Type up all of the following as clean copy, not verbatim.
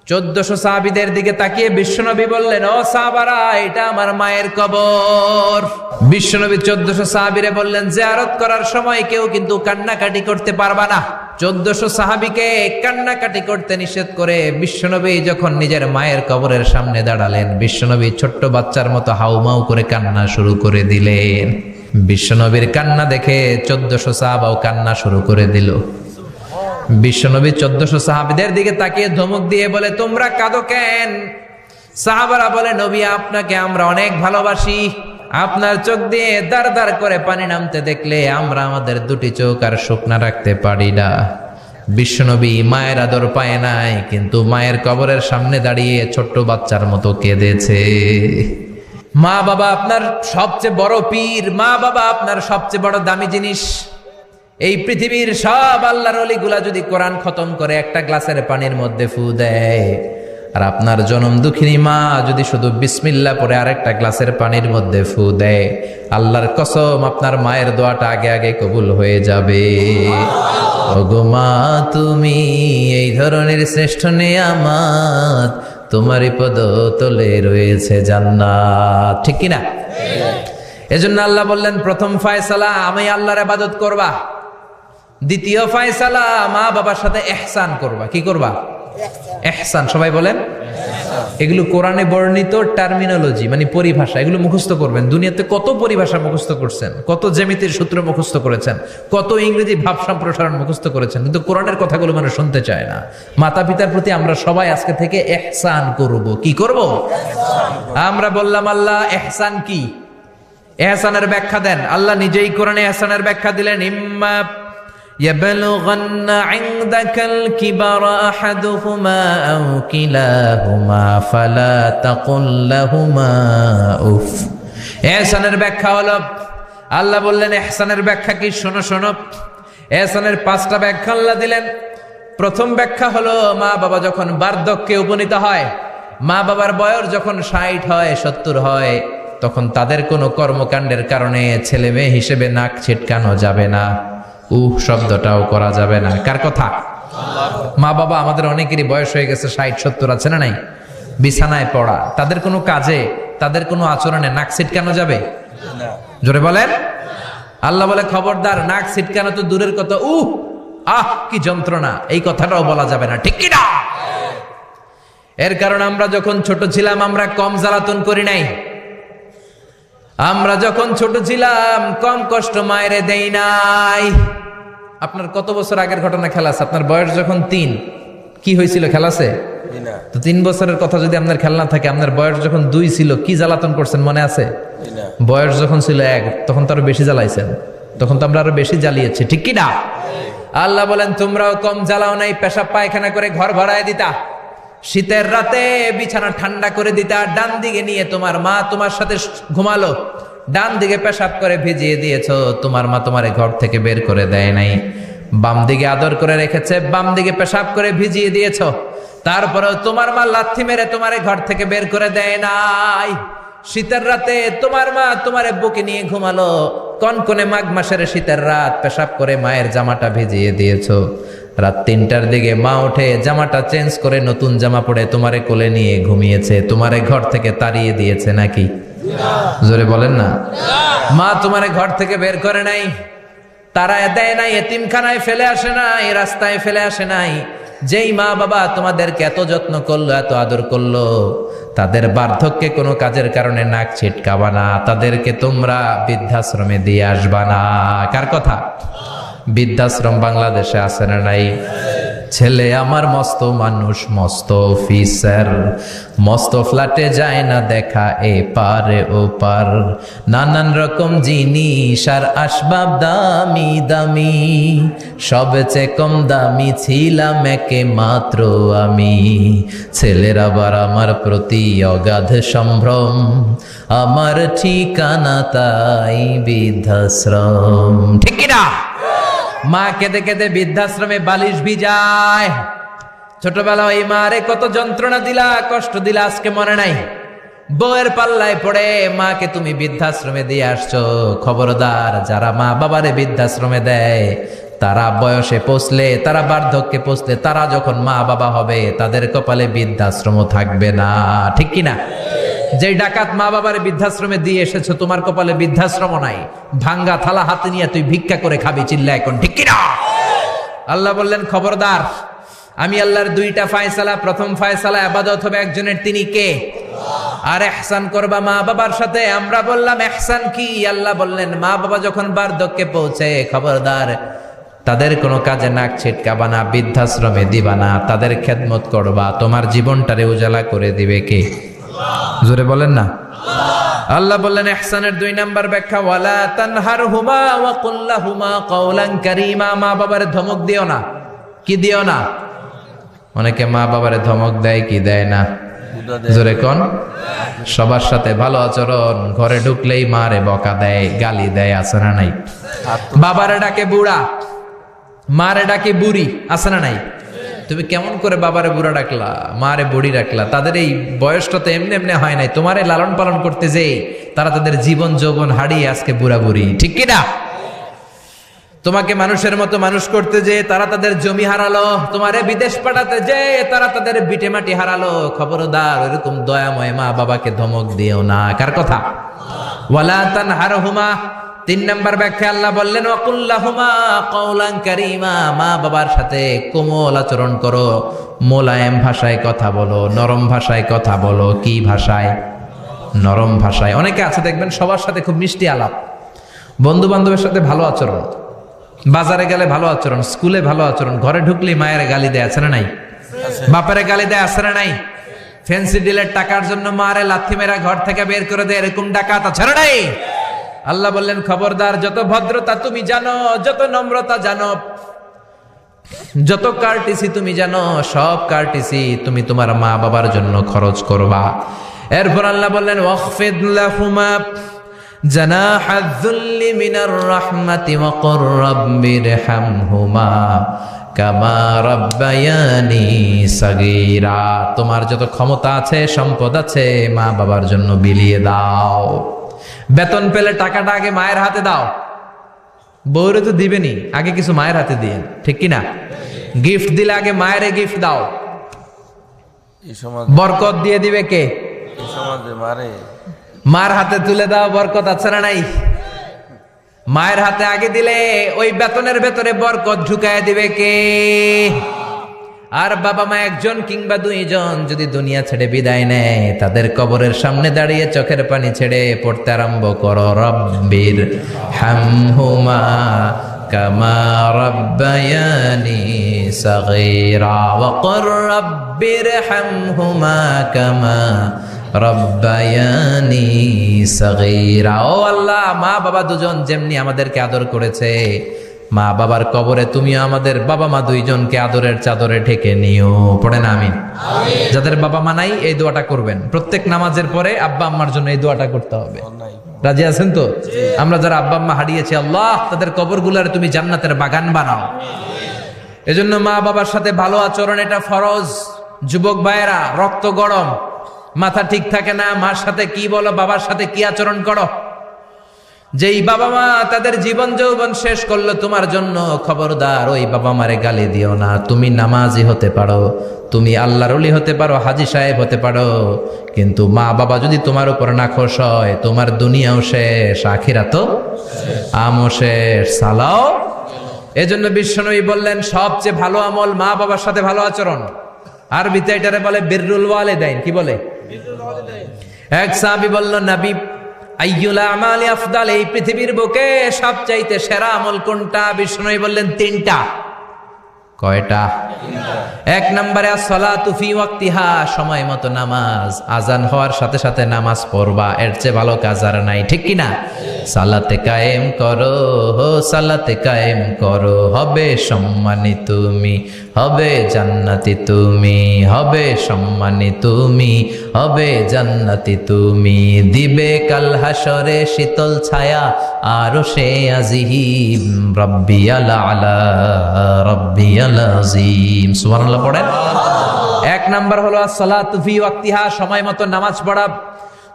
1400 সাহাবীদের দিকে তাকিয়ে বিশ্বনবী বললেন, ও সাহাবারা, এটা আমার মায়ের কবর। বিশ্বনবী 1400 সাহাবীরে বললেন, জিয়ারত করার সময় কেউ কিন্তু কান্নাকাটি করতে পারবা না। 1400 সাহাবীকে কান্নাকাটি করতে নিষেধ করে বিশ্বনবী যখন নিজের মায়ের কবরের সামনে দাঁড়ালেন, বিশ্বনবী ছোট্ট বাচ্চার মতো হাউমাউ করে কান্না শুরু করে দিলেন। বিশ্বনবীর কান্না দেখে 1400 সাহাবাও কান্না শুরু করে দিল। বিশ্বনবী 1400 সাহাবীদের দিকে তাকিয়ে ধমক দিয়ে বলে, তোমরা কাঁদো কেন? সাহাবারা বলে, নবী, আপনাকে আমরা অনেক ভালোবাসি। আপনার চোখ দিয়ে দার দার করে পানি নামতে দেখলে আমরা আমাদের দুটি চোখ আর শুকনা রাখতে পারি না। বিশ্বনবী মায়ের আদর পায় নাই, কিন্তু মায়ের কবরের সামনে দাঁড়িয়ে ছোট্ট বাচ্চার মতো কেঁদেছে। মা বাবা আপনার সবচেয়ে বড় পীর, মা বাবা আপনার সবচেয়ে বড় দামি জিনিস। এই পৃথিবীর সব আল্লাহর ওলিগুলা যদি কোরআন খতম করে একটা গ্লাসের পানির মধ্যে ফু দেয়, আর আপনার জনম দুঃখিনী মা যদি শুধু বিসমিল্লাহ পরে আরেকটা গ্লাসের পানির মধ্যে ফু দেয়, আল্লাহর কসম আপনার মায়ের দোয়াটা আগে আগে কবুল হয়ে যাবে। ওগো মা, তুমি এই ধরনের শ্রেষ্ঠ নেয়ামত, তোমারই পদ তলে রয়েছে জান্নাত। ঠিক কিনা? এজন্য আল্লাহ বললেন, প্রথম ফয়সালা আমি আল্লাহর ইবাদত করবা। দ্বিতীয় ফয়সালা মা বাবার সাথে ইহসান করবা। কি করবা? ইহসান। সবাই বলেন। এগুলো কোরআনে বর্ণিত টার্মিনোলজি, মানে পরিভাষা। এগুলো মুখস্থ করবেন। দুনিয়াতে কত পরিভাষা মুখস্থ করছেন, কত জ্যামিতির সূত্র মুখস্থ করেছেন, কত ইংরেজি ভাব সম্প্রসারণ মুখস্থ করেছেন, কিন্তু কোরআনের কথাগুলো মানুষ শুনতে চায় না। মাতা পিতার প্রতি আমরা সবাই আজকে থেকে ইহসান করব। কি করব? আমরা বললাম, আল্লাহ ইহসান কি? ইহসানের ব্যাখ্যা দেন। আল্লাহ নিজেই কোরআনে ইহসানের ব্যাখ্যা দিলেন, ইম্মা ইয়াবলুগান্না ইনদাকাল কিবারা আহাদুহুমা আও কিলাহুমা ফালা তাকুল লাহুমা উফ। ইহসানের ব্যাখ্যা হলো, আল্লাহ বললেন ইহসানের ব্যাখ্যা কি? শোনো শোনো। ইহসানের 5টা ব্যাখ্যা আল্লাহ দিলেন। প্রথম ব্যাখ্যা হলো, মা বাবা যখন বার্ধক্যে উপনীত হয়, মা বাবার বয়স যখন 60 হয়, 70 হয়, তখন তাদের কোনো কর্মকাণ্ডের কারণে ছেলে মেয়ে হিসেবে নাক ছিটকানো যাবে না, শব্দটাও করা যাবে না। কার কথা? মা বাবা আমাদের অনেকেরই বয়স হয়ে গেছে, 60-70 আছে না নাই? বিছানায় পড়া, তাদের কোনো কাজে, তাদের কোনো আচরণে নাক ছিটকানো যাবে? জোরে বলেন। আল্লাহ বলে, খবরদার, নাক ছিটকানো তো দূরের কথা, কি যন্ত্রণা, এই কথাটাও বলা যাবে না। ঠিক কি না? এর কারণ আমরা যখন ছোট ছিলাম আমরা কম জ্বালাতন করি নাই। আমরা যখন ছোট ছিলাম কম কষ্ট মায়েরে দেই নাই। আপনার কত বছর আগের ঘটনা খেলা আছে? আপনার বয়স যখন 3, কি হয়েছিল? খেলা আছে তো? 3 বছরের কথা যদি আপনার খেলনা থাকে, আপনার বয়স যখন 2 ছিল, কি জ্বালাতন করছেন মনে আছে? বয়স যখন ছিল 1, তখন তো আরো বেশি জ্বালাইছেন, তখন তো আমরা আরো বেশি জ্বালিয়েছি। ঠিক কি না? আল্লাহ বলেন, তোমরাও কম জ্বালাও নাই। পেশাব পায়খানা করে ঘর ভরায় দিতা, শীতের রাতে বিছানা ঠান্ডা করে দিতা, ডান দিকে নিয়ে তোমার মা তোমার সাথে ঘুমালো, ডান দিকে পেশাব করে ভিজিয়ে দিয়েছো, তোমার মা তোমারে ঘর থেকে বের করে দেয় নাই। বাম দিকে আদর করে রেখেছে, বাম দিকে পেশাব করে ভিজিয়ে দিয়েছো, তারপরেও তোমার মা লাথি মেরে তোমারে ঘর থেকে বের করে দেয় নাই। শীতের রাতে তোমার মা তোমারে বুকে নিয়ে ঘুমালো, কনকনে মাঘ মাসের শীতের রাত, পেশাব করে মায়ের জামাটা ভিজিয়ে দিয়েছো। রাত 3টার দিকে মা উঠে জামাটা চেঞ্জ করে নতুন জামা পরে তোমারে কোলে নিয়ে ঘুমিয়েছে, তোমারে ঘর থেকে তাড়িয়ে দিয়েছে নাকি? জোরে বলেন না। মা তোমারে ঘর থেকে বের করে নাই, তাড়ায় দেয় নাই, এতিমখানায় ফেলে আসে নাই, রাস্তায় ফেলে আসে নাই। যেই মা বাবা তোমাদেরকে এত যত্ন করলো, এত আদর করলো, তাদের বার্ধক্যে কোনো কাজের কারণে নাক ছিটকাবা না, তাদেরকে তোমরা বৃদ্ধাশ্রমে দিয়ে আসবা না। কার কথা? বৃদ্ধাশ্রম বাংলাদেশে আছে না নাই? ছেলে আমার মস্ত মানুষ, মস্ত অফিসার, মস্ত ফ্ল্যাটে যায় না দেখা এ পারে ও পার, নানান রকম জিনিস আর আসবাব দামি দামি, সবচেয়ে কম দামি ছিলাম একে মাত্র আমি। ছেলের আবার আমার প্রতি অগাধ সম্ভ্রম, আমার ঠিকানা তাই বৃদ্ধাশ্রম। ঠিক কিনা? মা কেঁদে কেঁদে বৃদ্ধাশ্রমে বালিশ ভিজায়। ছোটবেলা ওই মারে কত যন্ত্রণা দিলা, কষ্ট দিলা, আজকে মনে নাই? বউয়ের পাল্লায় পড়ে মাকে তুমি বৃদ্ধাশ্রমে দিয়ে আসছো। খবরদার, যারা মা বাবারে বৃদ্ধাশ্রমে দেয় তারা বয়সে পৌঁছলে, তারা বার্ধক্যে পৌঁছলে, তারা যখন মা বাবা হবে তাদের কপালে বৃদ্ধাশ্রম থাকবে না। ঠিক কিনা? যে ডাকাত মা বাবার বৃদ্ধাশ্রমে দিয়ে এসেছো, তোমার কপালে বৃদ্ধাশ্রম নাই। ভাঙ্গা থালা হাতে নিয়ে তুই ভিক্ষা করে খাবি, চিল্লা এখন ঠিক কিনা? আল্লাহ বললেন খবরদার, আমি আল্লাহর দুইটা ফায়সালা। প্রথম ফায়সালা ইবাদত হবে একজনের, তিনি কে? আর ইহসান করবা মা বাবার সাথে। আমরা বললাম ইহসান কি? আল্লাহ বললেন মা বাবা যখন বার্ধক্যে পৌঁছে, খবরদার তাদের কোনো কাজে নাক ছিটকাবা না, বৃদ্ধাশ্রমে দিবা না, তাদের খেদমত করবা। তোমার জীবনটারে উজালা করে দিবে কে? জোরে বলেন না। আল্লাহ বললেন ইহসানের 2 নাম্বার ব্যাখ্যা, ওয়ালা তানহারহুমা ওয়া কুল লাহুমা কাওলান কারীমা। মা বাবারে ধমক দিও না। কি দিও না? অনেকে মা বাবারে ধমক দেয়, কি দেয় না? জোরে কোন? সবার সাথে ভালো আচরণ, ঘরে ঢুকলেই মারে বকা দেয়, গালি দেয়, আছে না নাই? বাবারে ডাকে বুড়া, মারে ডাকে বুড়ি, আছে না নাই? তুমি কেমন করে বাবারে বুড়া ডাকলা, মারে বুড়ি ডাকলা? তাদের এই বয়সটা তো এমনি এমনি হয় নাই। তোমারে লালন পালন করতে যে তারা তাদের জীবন যৌবন হারিয়ে আজকে বুড়া বুড়ি, ঠিক কিনা? তোমাকে মানুষের মতো মানুষ করতে যে তারা তাদের জমি হারালো, তোমারে বিদেশ পাঠাতে যে তারা তাদের বিটে মাটি হারালো। খবরদার এরকম দয়াময় মা বাবাকে ধমক দিও না। কার কথা? ওয়ালা তানহারহুমা। 3 নাম্বার ব্যাখ্যা আল্লাহ বললেন ওয়াকুল লাহুমা কাওলান কারীমা। মা বাবার সাথে কোমল আচরণ করো, মোলায়েম ভাষায় কথা বলো, নরম ভাষায় কথা বলো। কি ভাষায়? নরম ভাষায়। অনেকে আছে দেখবেন সবার সাথে খুব মিষ্টি আলাপ, বন্ধু বান্ধবের সাথে ভালো আচরণ, বাজারে গেলে ভালো আচরণ, স্কুলে ভালো আচরণ, ঘরে ঢুকলেই মায়ের গালি দেয়, আছে না নাই? বাপের গালি দেয়, আছে না নাই? ফ্যান্সি ডিলের টাকার জন্য মারে লাথি মেরা ঘর থেকে বের করে দেয়, এরকম ডাকাত আছে না নাই? আল্লাহ বললেন খবরদার, যত ভদ্রতা তুমি জানো, যত নম্রতা জানো, যত কার্টিসি তুমি জানো, সব কার্টিসি তুমি তোমার মা বাবার জন্য খরচ করবা। এরপর আল্লাহ বললেন ওয়াখফিদ লাহুমা জানাহায যুল্লি মিনার রাহমাতি ওয়া কুর রাব্বিরহামহুমা কামা রাব্বায়ানি সাগীরা। তোমার যত ক্ষমতা আছে, সম্পদ আছে, মা বাবার জন্য বিলিয়ে দাও। বেতন পেলে টাকাটা আগে মায়ের হাতে দাও। বউরে তো দিবেনি, আগে কিছু মায়ের হাতে দিয়ে, ঠিক কিনা? গিফট দিলে আগে মায়ের গিফট দাও। বরকত দিয়ে দিবে কে? মার হাতে তুলে দাও, বরকত আছে না নাই? মায়ের হাতে আগে দিলে ওই বেতনের ভেতরে বরকত ঢুকায় দিবে কে? আর বাবা মা একজন কিংবা 2 জন যদি দুনিয়া ছেড়ে বিদায় নেয়, তাদের কবরের সামনে দাঁড়িয়ে চোখের পানি ছেড়ে পড়তে আরম্ভ করো রব্বির হামহুমা কামা রাব্বায়ানি সাগীরা ওয়া কুর রাব্বির হামহুমা কামা রাব্বায়ানি সাগীরা। ও আল্লাহ, মা বাবা দুজন যেমনি আমাদেরকে আদর করেছে, মা বাবার কবরে তুমিও আমাদের বাবা মা 2 জনকে আদরের চাদরে ঢেকে নিও। পড়েন আমিন। যাদের বাবা মা নাই এই দোয়াটা করবেন। প্রত্যেক নামাজের পরে আব্বা আম্মার জন্য এই দোয়াটা করতে হবে। রাজি আছেন তো? আমরা যারা আব্বা আম্মা হারিয়েছি, আল্লাহ তাদের কবরগুলোর তুমি জান্নাতের বাগান বানাও। এজন্য মা বাবার সাথে ভালো আচরণ এটা ফরজ। যুবক ভাইয়েরা, রক্ত গরম, মাথা ঠিক থাকে না, মার সাথে কি বলো, বাবার সাথে কি আচরণ করো। যেই বাবা মা তাদের জীবন যৌবন শেষ করলো তোমার জন্য, খবরদার ওই বাবা মারে গালি দিও না। তুমি নামাজি হতে পারো, তুমি আল্লাহর ওলি হতে পারো, হাজী সাহেব হতে পারো, কিন্তু মা বাবা যদি তোমার উপর নাখোশ হয়, তোমার দুনিয়াও শেষ, আখিরাতও আমও শেষ। সালাও। এজন্য বিশ্বনবী বললেন সবচেয়ে ভালো আমল মা বাবার সাথে ভালো আচরণ। আরবিতে এটারে বলে বিররুল ওয়ালিদাইন। কি বলে? এক সাহাবী বলল, নবী আইয়ুল আমালি আফদাল, এই পৃথিবীর বুকে সবচাইতে সেরা আমল কোনটা? বিষ্ণু বললেন 3টা। কয়টা? 1 নম্বরে আসসালাতু ফি ওয়াক্তিহা, সময় মতো নামাজ। আজান হওয়ার সাথে সাথে নামাজ পড়বা, এর চেয়ে ভালো কাজ আর নাই, ঠিক কিনা? সালাতে কায়েম করো, সালাতে কায়েম করো, হবে সম্মানী তুমি, হবে জান্নাতি তুমি, হবে সম্মানী তুমি, হবে জান্নাতি তুমি। দিবে কাল হাসরে শীতল ছায়া আরশে আজিম, রাব্বিয়াল আলা রাব্বিয়াল আযীম। সুবহানাল্লাহ পড়েন। 1 নাম্বার হলো আসসালাতু ফি ওয়াক্তিহা, সময় মতো নামাজ পড়া।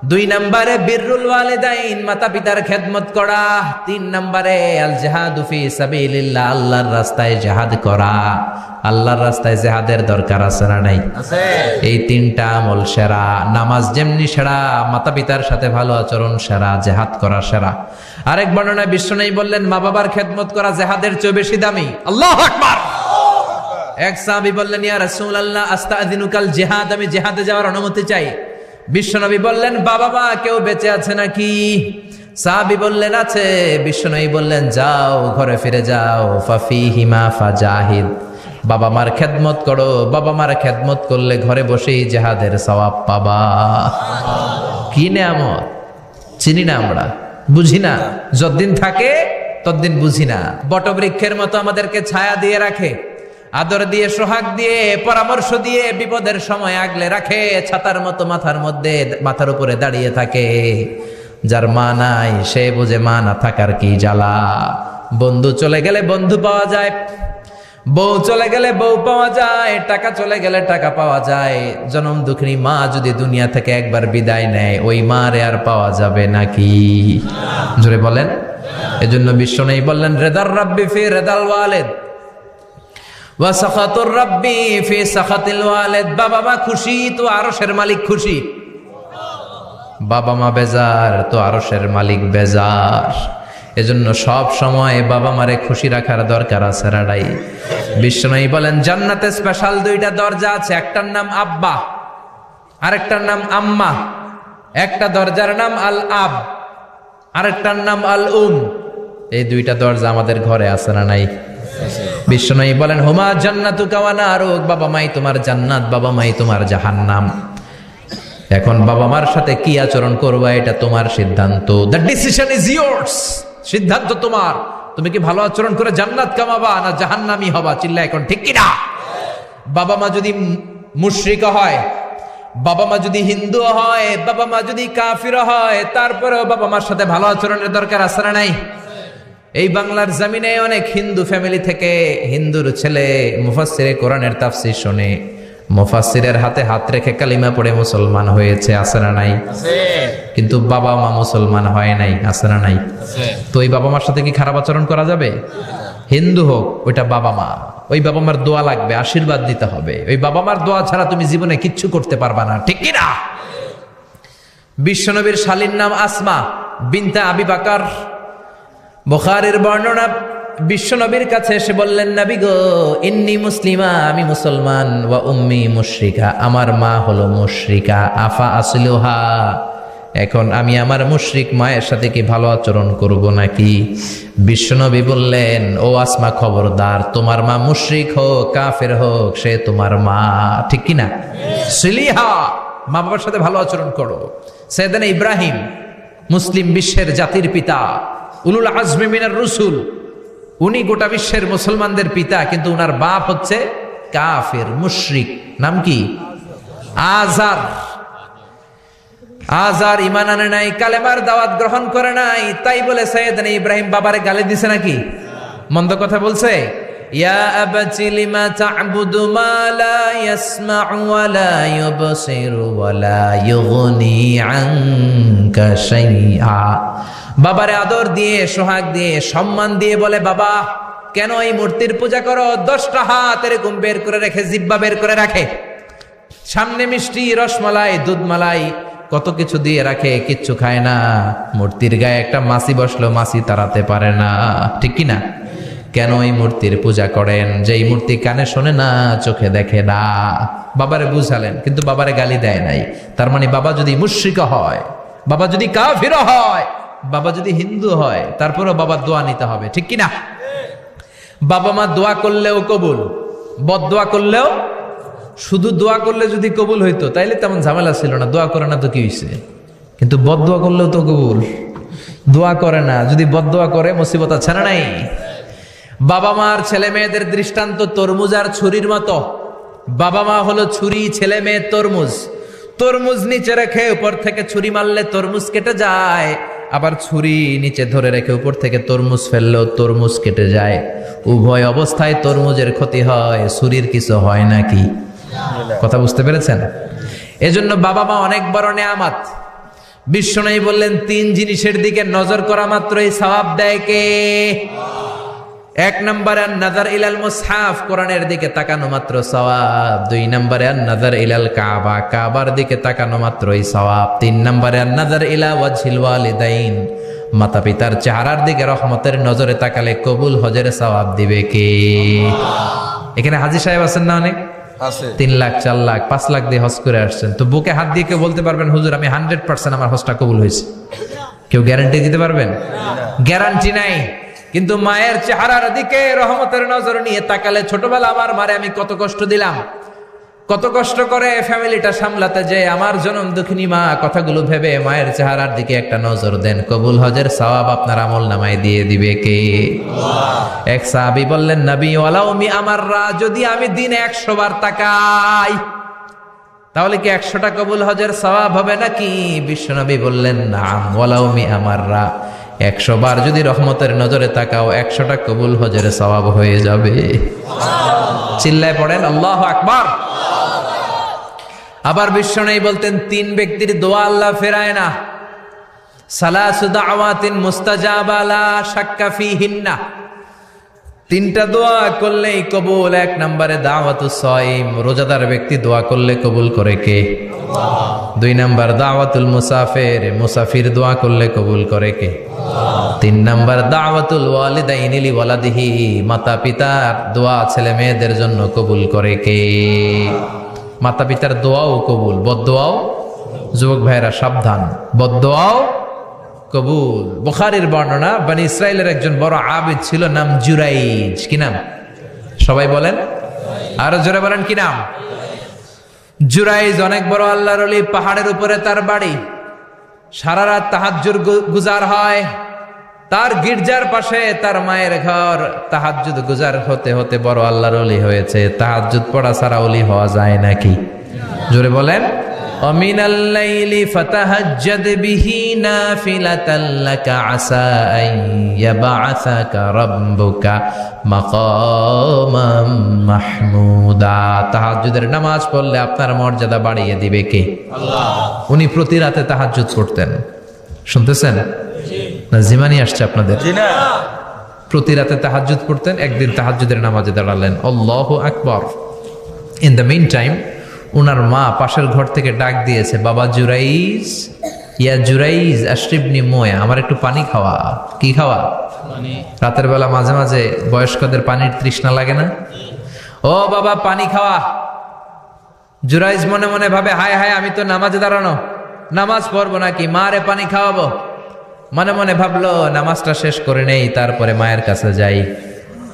2 নম্বরে বিররুল ওয়ালিদাইন, মাতা পিতার খেদমত করা। 3 নম্বরে আল জিহাদু ফি সাবিলিল্লাহ, আল্লাহর রাস্তায় জিহাদ করা। আল্লাহর রাস্তায় জিহাদের দরকার আছে না নাই? আছে। এই 3টা আমল সেরা। নামাজ যেমনি সেরা, মাতা পিতার সাথে ভালো আচরণ সেরা, জিহাদ করা সেরা। আরেক বর্ণনায় বিশ্বনবী বললেন মা বাবার খেদমত করা জিহাদের চেয়ে বেশি দামি। আল্লাহু আকবার। এক সাহাবী বললেন ইয়া রাসূলুল্লাহ আস্তাযিনুকাল জিহাদ, আমি জিহাদে যাওয়ার অনুমতি চাই। বিশ্বনবী বললেন বাবা মা কেউ বেঁচে আছে নাকি? সাহাবী বললেন আছে। বিশ্বনবী বললেন যাও ঘরে ফিরে যাও, ফাফিহিমা ফাজাহিদ, বাবা মার খেদমত করো। বাবা মার খেদমত করলে ঘরে বসেই জিহাদের সওয়াব পাবা। কি নেয়ামত, চিনি না আমরা, বুঝি না। যতদিন থাকে ততদিন বুঝি না। বটবৃক্ষের মতো আমাদেরকে ছায়া দিয়ে রাখে, আদর দিয়ে, সোহাগ দিয়ে, পরামর্শ দিয়ে, বিপদের সময় আগলে রাখে। ছাতার মতো মাথার মধ্যে, মাথার উপরে দাঁড়িয়ে থাকে। যার মা নাই সে বুঝে মা না থাকার কি জ্বালা। বন্ধু চলে গেলে বন্ধু পাওয়া যায়, বউ চলে গেলে বউ পাওয়া যায়, টাকা চলে গেলে টাকা পাওয়া যায়। জনম দুঃখিনী মা যদি দুনিয়া থেকে একবার বিদায় নেয়, ওই মারে আর পাওয়া যাবে নাকি? জোরে বলেন। এজন্য বিশ্বনবী বললেন রেদার রাব্বি ফি রেদাল ওয়ালিদ ওয়া সাখাতুর রাব্বি ফি সাখাতিল ওয়ালিদ। বাবা মা খুশি তো আরশের মালিক খুশি, বাবা মা বেজার তো আরশের মালিক বেজার। এজন্য সব সময় বাবা মারে খুশি রাখার দরকার আছে রাডাই। বিশ্বনবী বলেন জান্নাতে স্পেশাল 2টা দরজা আছে, একটার নাম আব্বা, আরেকটার নাম আম্মা। একটা দরজার নাম আল আব, আরেকটার নাম আল উম। এই 2টা দরজা আমাদের ঘরে আছে না নাই? বিশ্বনবী বলেন হুমা জান্নাতুকা ওয়া নারুক, বাবা মাই তোমার জান্নাত, বাবা মাই তোমার জাহান্নাম। এখন বাবা মার সাথে কি আচরণ করবা এটা তোমার সিদ্ধান্ত। দ্য ডিসিশন ইজ ইয়ার্স, সিদ্ধান্ত তোমার। তুমি কি ভালো আচরণ করে জান্নাত কামাবা না জাহান্নামী হবা? চিল্লা এখন ঠিক কি না? বাবা মা যদি মুশরিক হয়, বাবা মা যদি হিন্দু হয়, বাবা মা যদি কাফির হয়, তারপরেও বাবা মার সাথে ভালো আচরণের দরকার আছে না নাই? এই বাংলার জমিনে অনেক হিন্দু ফ্যামিলি থেকে হিন্দুর ছেলে মুফাসসিরে কোরআনের তাফসীর শুনে, মুফাসসিরের হাতে হাত রেখে কালিমা পড়ে মুসলমান হয়েছে, আছে না নাই? কিন্তু বাবা মা মুসলমান হয় নাই, আছে না নাই? তো ওই বাবা মার সাথে কি খারাপ আচরণ করা যাবে? হিন্দু হোক, ওইটা বাবা মা, ওই বাবা মার দোয়া লাগবে, আশীর্বাদ দিতে হবে। ওই বাবা মার দোয়া ছাড়া তুমি জীবনে কিচ্ছু করতে পারবা না, ঠিক কি না? বিশ্বনবীর শালীর নাম আসমা বিনতে আবি বকর। বুখারীর বর্ণনা, বিশ্বনবীর কাছে এসে বললেন নবী গো ইন্নী মুসলিমা, আমি মুসলমান, ওয়া উম্মি মুশরিকা, আমার মা হলো মুশরিকা, আফা আসলুহা, এখন আমি আমার মুশরিক মায়ের সাথে কি ভালো আচরণ করব নাকি? বিশ্বনবী বললেন ও আসমা খবরদার, তোমার মা মুশরিক হোক কাফের হোক সে তোমার মা, ঠিক কি না? সিলিহা, মা বাবার সাথে ভালো আচরণ করো। সাইয়েদনা ইব্রাহিম মুসলিম বিশ্বের জাতির পিতা, উলুল আজমি মিনার রসুল, উনি গোটা বিশ্বের মুসলমানদের পিতা, কিন্তু উনার বাপ হচ্ছে কাফের মুশরিক। নাম কি? আজার। আজার ঈমান আনে নাই, কালেমার দাওয়াত গ্রহণ করে নাই, তাই বলে সাইয়েদনা ইব্রাহিম বাবারে গালি দিছে নাকি? মন্দ কথা বলছে? ইয়া আবাতি লিমা তা'বুদু মা লা ইয়াসমা'ু ওয়া লা ইউবসিরু ওয়া লা ইউগনি আনকা শাইআ। বাবারে আদর দিয়ে, সোহাগ দিয়ে, সম্মান দিয়ে বলে বাবা কেন এই মূর্তির পূজা করো? 10টা হাত এরকম বের করে রেখে, জিহ্বা বের করে রাখে, সামনে মিষ্টি, রসমালাই, দুধমালাই, কত কিছু দিয়ে রাখে, কিচ্ছু খায় না। মূর্তির গায়ে একটা মাছি বসলো, মাছি তাড়াতে পারে না, ঠিক কি না? কেন এই মূর্তির পূজা করেন? যে এই মূর্তি কানে শোনে না, চোখে দেখে না। বাবারে বুঝালেন, কিন্তু বাবারে গালি দেয় নাই। তার মানে বাবা যদি মুশরিক হয়, বাবা যদি কাফির হয়, বাবা যদি হিন্দু হয়, তারপরেও বাবার দোয়া নিতে হবে, ঠিক কি না? বাবা মা দোয়া করলেও কবুল, বদদোয়া করলেও। শুধু দোয়া করলে যদি কবুল হইতো তাইলে তেমন ঝামেলা ছিল না, দোয়া করে না তো কি হইছে? কিন্তু বদদোয়া করলেও তো কবুল, দোয়া করে না, যদি বদদোয়া করে মুসিবত আছে না নাই? বাবা মার ছেলে মেয়েদের দৃষ্টান্ত তরমুজ আর ছুরির মতো। বাবা মা হলো ছুরি, ছেলে মেয়ে তরমুজ। তরমুজ নিচে রেখে উপর থেকে ছুরি মারলে তরমুজ কেটে যায়, আবার ছুরি নিচে ধরে রেখে উপর থেকে তরমুজ ফেললেও তরমুজ কেটে যায়। উভয় অবস্থায় তরমুজের ক্ষতি হয়, ছুরির কিছু হয় নাকি? কথা বুঝতে পেরেছেন? এজন্য বাবা মা অনেক বড় নেয়ামত। বিশ্বনবী বললেন 3 জিনিসের দিকে নজর করা মাত্রই সওয়াব দেয় কে? 1 নম্বরে নাযার ইলাল মুসহাফ, কোরআনের দিকে তাকানো মাত্র সওয়াব। 2 নম্বরে নাযার ইলাল কাবা, কাবার দিকে তাকানো মাত্রই সওয়াব। 3 নম্বরে নাযার ইলা ওয়াজহিল ওয়ালিদাইন, মাতা পিতার চেহারার দিকে রহমতের নজরে তাকালে কবুল হজের সওয়াব দিবে কে? এখানে হাজী সাহেব আছেন না অনেক? আছে। 3 লাখ 4 লাখ 5 লাখ দিয়ে হজ করে আসছেন, তো বুকে হাত দিয়ে কেউ বলতে পারবেন হুজুর আমি 100% আমার হজটা কবুল হয়েছে? কেউ গ্যারান্টি দিতে পারবেন? গ্যারান্টি নাই। কিন্তু মায়ের চেহারার দিকে রহমতের নজর নিয়ে তাকালে, ছোটবেলা আমার মারে আমি কত কষ্ট দিলাম, কত কষ্ট করে ফ্যামিলিটা সামলাতে, যে আমার জনম দুঃখিনী মা, কথাগুলো ভেবে মায়ের চেহারার দিকে একটা নজর দেন, কবুল হজের সওয়াব আপনার আমল নামায় দিয়ে দিবে কে? এক সাহাবী বললেন, নবী ওয়ালাউ মি আমাররা, যদি আমি দিনে 100 বার তাকাই তাহলে কি 100টা কবুল হজের সওয়াব হবে নাকি? বিশ্বনবী বললেন, নাম ওয়ালাউ মি আমাররা, 100 বার যদি রহমতের নজরে তাকাও 100টা কবুল হজের সওয়াব হয়ে যাবে। চিল্লায় পড়েন আল্লাহু আকবার। আবার বিশ্বনবী বলতেন, 3 ব্যক্তির দোয়া আল্লাহ ফেরায় না, সালাসু দাওয়াতিন মুস্তাজাবা লা শাক্কা ফিহিন্না, 3টা দোয়া করলেই কবুল। 1 নম্বরে দাওয়াতুস সাইম, রোজাদার ব্যক্তি দোয়া করলে কবুল করে কে? আল্লাহ। 2 নম্বর দাওয়াতুল মুসাফির, মুসাফির দোয়া করলে কবুল করে কে? আল্লাহ। 3 নম্বর দাওয়াতুল ওয়ালিদাইনি লি ওয়ালাদিহি, মাতা পিতার দোয়া ছেলে মেয়েদের জন্য কবুল করে কে? মাতা পিতার দোয়াও কবুল, বদদোয়াও, যুবক ভাইরা সাবধান, বদদোয়াও কবুল। বুখারীর বর্ণনা, বনি ইসরাইলের একজন বড় আবিদ ছিল, নাম জুরাইজ। কি নাম? সবাই বলেন, আরো জোরে বলেন, কি নাম? জুরাইজ অনেক বড় আল্লাহর ওলি, পাহাড়ের উপরে তার বাড়ি, সারা রাত তাহাজ্জুদ গুজার হয়। তার গির্জার পাশে তার মায়ের ঘর, তাহাজ্জুদ গুজার হতে হতে বড় আল্লাহর ওলি হয়েছে। তাহাজ্জুদ পড়া ছাড়া ওলি হওয়া যায় নাকি? জোরে বলেন। ওমিনাল লাইলি ফাতাহাজ্জাদ বিহি নাফিলাতাল লাকা আসা আন ইয়াবআসাকা রাব্বুকা মাকামাম মাহমুদা। তাহাজ্জুদের নামাজ পড়লে আপনার মর্যাদা বাড়িয়ে দিবে কে? আল্লাহ। উনি প্রতি রাতে তাহাজ্জুদ পড়তেন। শুনতেছেন না? জিমানি আসছে আপনাদের? জি না। প্রতি রাতে তাহাজ্জুদ পড়তেন। একদিন তাহাজ্জুদের নামাজে দাঁড়ালেন, আল্লাহু আকবার। ইন দ্য মিন টাইম উনার মা পাশের ঘর থেকে ডাক দিয়েছে, বাবা জুরাইজ, ইয়া জুরাইজ আশরিবনি মোয়া, আমার একটু পানি খাওয়া। কি খাওয়া? রাতের বেলা মাঝে মাঝে বয়স্কদের পানির তৃষ্ণা লাগে না? ও বাবা পানি খাওয়া। জুরাইজ মনে মনে ভাবে, হায় হায়, আমি তো নামাজে দাঁড়ানো, নামাজ পড়বো নাকি, মারে পানি খাওয়াবো। মনে মনে ভাবলো নামাজটা শেষ করে নেই, তারপরে মায়ের কাছে যাই।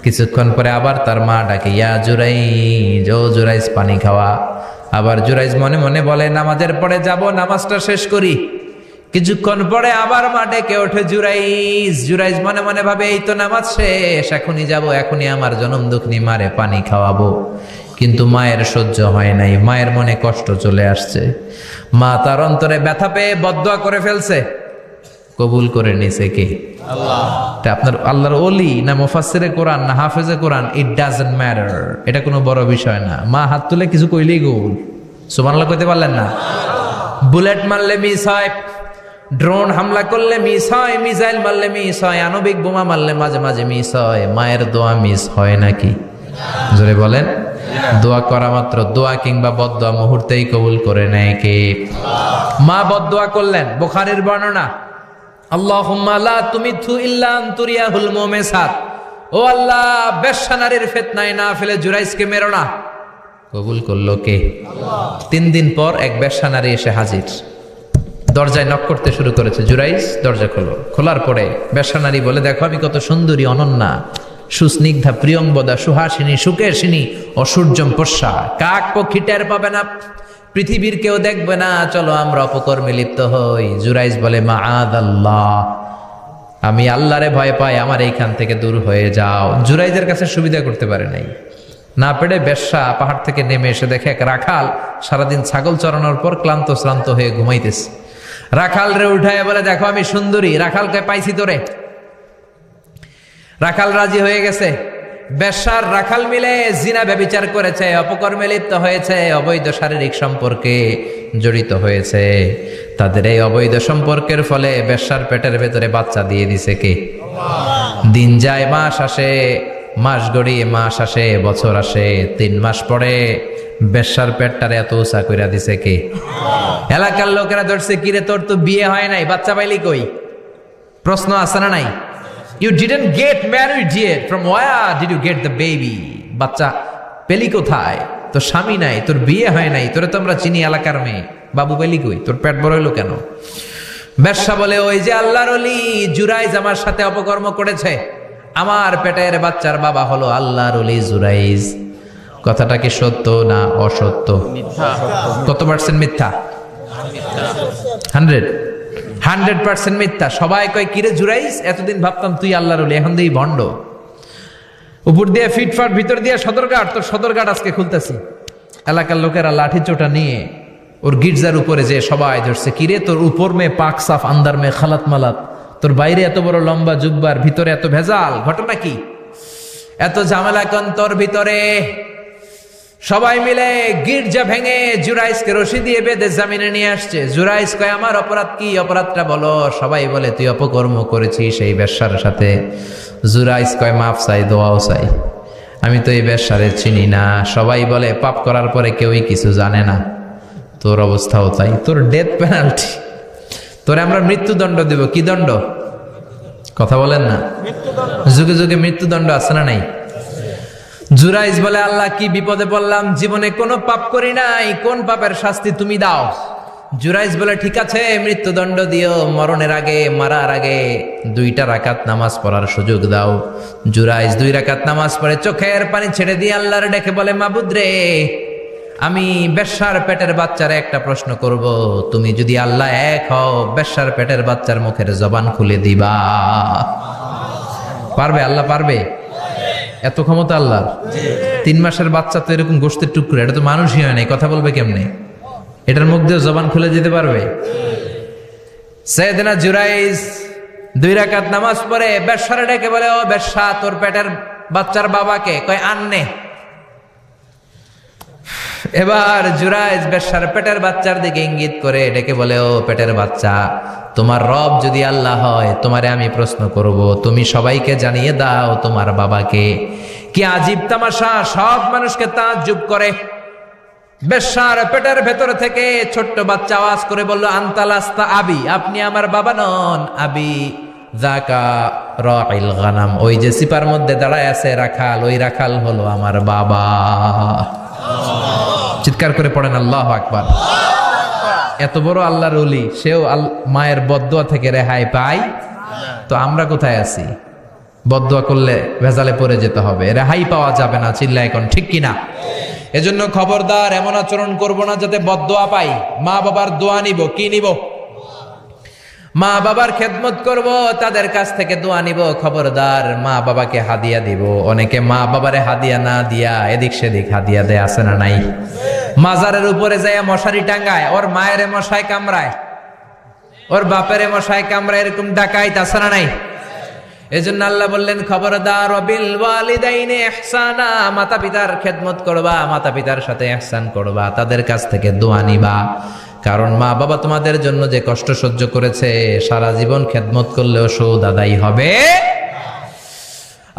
কিছুক্ষণ পরে আবার তার মা ডাকে, ইয়া জুরাইজ, ও জুরাইজ পানি খাওয়া। আবার জুরাইজ মনে মনে বলে, নামাজের পরে যাব, নামাজটা শেষ করি। কিছুক্ষণ পরে আবার মা ডেকে ওঠে, জুরাইজ। জুরাইজ মনে মনে ভাবে, এই তো নামাজ শেষ, এখনই যাব, এখনই আমার জনম দুঃখিনী মারে পানি খাওয়াবো। কিন্তু মায়ের সহ্য হয় নাই, মায়ের মনে কষ্ট চলে আসছে। মা তার অন্তরে ব্যথা পেয়ে বদদোয়া করে ফেলছে। কবুল করে নিছে কে? আল্লাহ। আপনার আল্লাহর ওলি না মুফাসসিরে কোরআন না হাফেজে কোরআন, ইট ডাজন্ট ম্যাটার, এটা কোনো বড় বিষয় না। মা হাত তুলে কিছু কইলেই কবুল। সুবহানাল্লাহ কইতে পারলেন না? বুলেট মারলে মিস হয়, ড্রোন হামলা করলে মিস হয়, মিসাইল মারলে মিস হয়, আণবিক বোমা মারলে মাঝে মাঝে মিস হয়। মায়ের দোয়া মিস হয় নাকি? জোরে বলেন। দোয়া করা মাত্র, দোয়া কিংবা বদদোয়া মুহূর্তেই কবুল করে নেয় কে? মা বদদোয়া করলেন। বুখারীর বর্ণনা, আল্লাহুম্মা লা তুমিথু ইল্লা আনতুরিয়াহুল মুমিসাত, ও আল্লাহ বেশ্যা নারীর ফিতনায় না ফেলে জুরাইজকে মেরো না। কবুল করলো কে? আল্লাহ। 3 দিন পর এক বেশ্যা নারী এসে হাজির, দরজায় নক করতে শুরু করেছে। জুরাইজ দরজা খোলো। খোলার পরে বেশ্যা নারী বলে, দেখো আমি কত সুন্দরী, অনন্যা, সুস্নিগ্ধা, প্রিয়ংবদা, সুহাসিনী, সুকেশিনী, অসূর্যম পশ্যা, কাক পক্ষী টের পাবে না, পৃথিবীর কেউ দেখবে না, চলো আমরা অপকর্মে লিপ্ত হই। জুরাইজ বলে, মাআদাল্লাহ, আমি আল্লাহরে ভয় পাই, আমার এইখান থেকে দূর হয়ে যাও। জুরাইজের কাছে সুবিধা করতে পারে নাই, না পেরে বেশ্যা পাহাড় থেকে নেমে এসে দেখে এক রাখাল সারাদিন ছাগল চড়ানোর পর ক্লান্ত শ্রান্ত হয়ে ঘুমাইতেছে। রাখাল রে উঠায় বলে, দেখো আমি সুন্দরী। রাখালকে পাইছি তোরে। রাখাল রাজি হয়ে গেছে। বেশ্যার রাখাল মিলে জিনা ব্যভিচার করেছে, অপকর্মে লিপ্ত হয়েছে, অবৈধ শারীরিক সম্পর্কে জড়িত হয়েছে। তাদের এই অবৈধ সম্পর্কের ফলে বেশ্যার পেটের ভেতরে বাচ্চা দিয়ে দিছে কে? দিন যায়, মাস আসে, মাস গড়িয়ে মাস আসে, বছর আসে, 3 মাস পরে বেশ্যার পেটটারে এত উঁচা কইরা দিছে কে? এলাকার লোকেরা ধরছে, কিরে তোর তো বিয়ে হয় নাই, বাচ্চা পাইলি কই? প্রশ্ন আছে না নাই? You didn't get married yet. From where did you get the baby? বাচ্চা পেলি কোথায়? তোর স্বামী নাই, তোর বিয়ে হয় নাই, তোরে তো আমরা চিনি এলাকার মেয়ে, বাবু পেলি কই? তোর পেট বড় হইলো কেন? বেশ্যা বলে, ওই যে আল্লাহর ওলি জুরাইজ আমার সাথে অপকর্ম করেছে, আমার পেটের বাচ্চার বাবা হলো আল্লাহর ওলি জুরাইজ। কথাটা কি সত্য না অসত্য? কত পার্সেন্ট মিথ্যা? 100% মিথ্যা। সবাই কয়, কিরে জুরাইজ, এতদিন ভাবতাম তুই আল্লাহর ওলি, এখন দিই ভণ্ড। উপর দিয়ে ফিটফাট, ভিতর দিয়ে সদরঘাট, তোর সদরঘাট আজকে খুলতেছি। এলাকার লোকেরা লাঠি চোটা নিয়ে ওর গির্জার উপরে যে সবাই ধরছে, কিরে তোর উপর মে পাক সাফ, আন্দার মে খালাত মালাত, তোর বাইরে এত বড় লম্বা জুব্বার, ভিতরে এত ভেজাল, ঘটনা কি? এত ঝামেলা কোন তোর ভিতরে? সবাই মিলে গির্জা ভেঙে জুরাইজকে রশি দিয়ে বেঁধে জামিনে নিয়ে আসছে। জুরাইজ কয়, আমার অপরাধ কি? অপরাধটা বলো। সবাই বলে, তুই অপকর্ম করেছিস সেই বেশ্যার সাথে। জুরাইজ কয়, মাফ চাই, দোয়াও চাই, আমি তো এই বেশ্যারে চিনি না। সবাই বলে, পাপ করার পরে কেউই কিছু জানে না, তোর অবস্থাও তাই, তোর ডেথ পেনাল্টি, তোরে আমরা মৃত্যুদণ্ড দেব। কি দণ্ড? কথা বলেন না। যুগে যুগে মৃত্যুদণ্ড আছে না নাই? জুরাইজ বলে, আল্লাহ কি বিপদে পড়লাম, জীবনে কোনো পাপ করি নাই, কোন পাপের শাস্তি তুমি দাও? জুরাইজ বলে, ঠিক আছে, মৃত্যুদণ্ড দিও, মরণের আগে, মারার আগে 2 রাকাত নামাজ পড়ার সুযোগ দাও। জুরাইজ 2 রাকাত নামাজ পড়ে চোখের পানি ছেড়ে দিয়ে আল্লাহর ডেকে বলে, মাবুদ রে, আমি বেশ্যার পেটের বাচ্চারে একটা প্রশ্ন করব, তুমি যদি আল্লাহ এক হও, বেশ্যার পেটের বাচ্চার মুখের জবান খুলে দিবা? পারবে? আল্লাহ পারবে? এত ক্ষমতা আল্লাহর। 3 মাসের বাচ্চা তো এরকম গোশতের টুকরো, এটা তো মানুষই হয় নাই, কথা বলবে কেমনে? এটার মুখ দিয়ে জবান খুলে দিতে পারবে? সাইয়েদনা জুরাইজ 2 রাকাত নামাজ পড়ে বেশ্যারে ডেকে বলে, ও বেশ্যা, তোর পেটের বাচ্চার বাবাকে? কয়, আননে। এবার জুরাইজ বেশ্যার পেটের বাচ্চার দিকে ইঙ্গিত করে ডেকে বলে, ও পেটের বাচ্চা, তোমার রব যদি আল্লাহ হয়, তোমারে আমি প্রশ্ন করব, তুমি সবাইকে জানিয়ে দাও তোমার বাবাকে। কি আজীব তামাশা, সব মানুষকে তাজ্জুব করে। বেশ্যার পেটের ভেতর থেকে ছোট্ট বাচ্চা আওয়াজ করে বলল, আনতালাস্তা আবি, আপনি আমার বাবা নন। আবি যাকা রাইল গানাম, ওই যে সিপার মধ্যে দাঁড়ায় আছে রাখাল, ওই রাখাল হলো আমার বাবা। চিৎকার করে পড়েন আল্লাহু আকবার। এত বড় আল্লাহর ওলি, সেও মায়ের বদদোয়া থেকে রেহাই পায়। তো আমরা কোথায় আছি? বদদোয়া করলে ভেজালে পড়ে যেতে হবে, রেহাই পাওয়া যাবে না। চিল্লা এখন ঠিক কিনা? এজন্য খবরদার, এমন আচরণ করব না যাতে বদদোয়া পাই। মা বাবার দোয়া নিব। কি নিব? মা বাবার খেদমত করব, তাদের কাছ থেকে দোয়া নিব। খবরদার, মা বাবাকে হাদিয়া দিব। অনেকে মা বাবারে হাদিয়া না দিয়া এদিক সেদিক হাদিয়া দেয়, আছে না নাই? মাজারের উপরে যায় মশারি টাঙ্গায়, ওর মায়ের মশায় কামড়ায়, ওর বাপের মশায় কামড়ায়, এরকম ডাকাইত, আছে না নাই? এজন্য আল্লাহ বললেন, খবরদার, ওয়াবিল ওয়ালিদাইনি ইহসানা, মাতা পিতার খেদমত করবা, মাতা পিতার সাথে ইহসান করবা, তাদের কাছ থেকে দোয়া নিবা। কারণ মা বাবা তোমাদের জন্য যে কষ্ট সহ্য করেছে, সারা জীবন খেদমত করলেও সুদ আদায় হবে।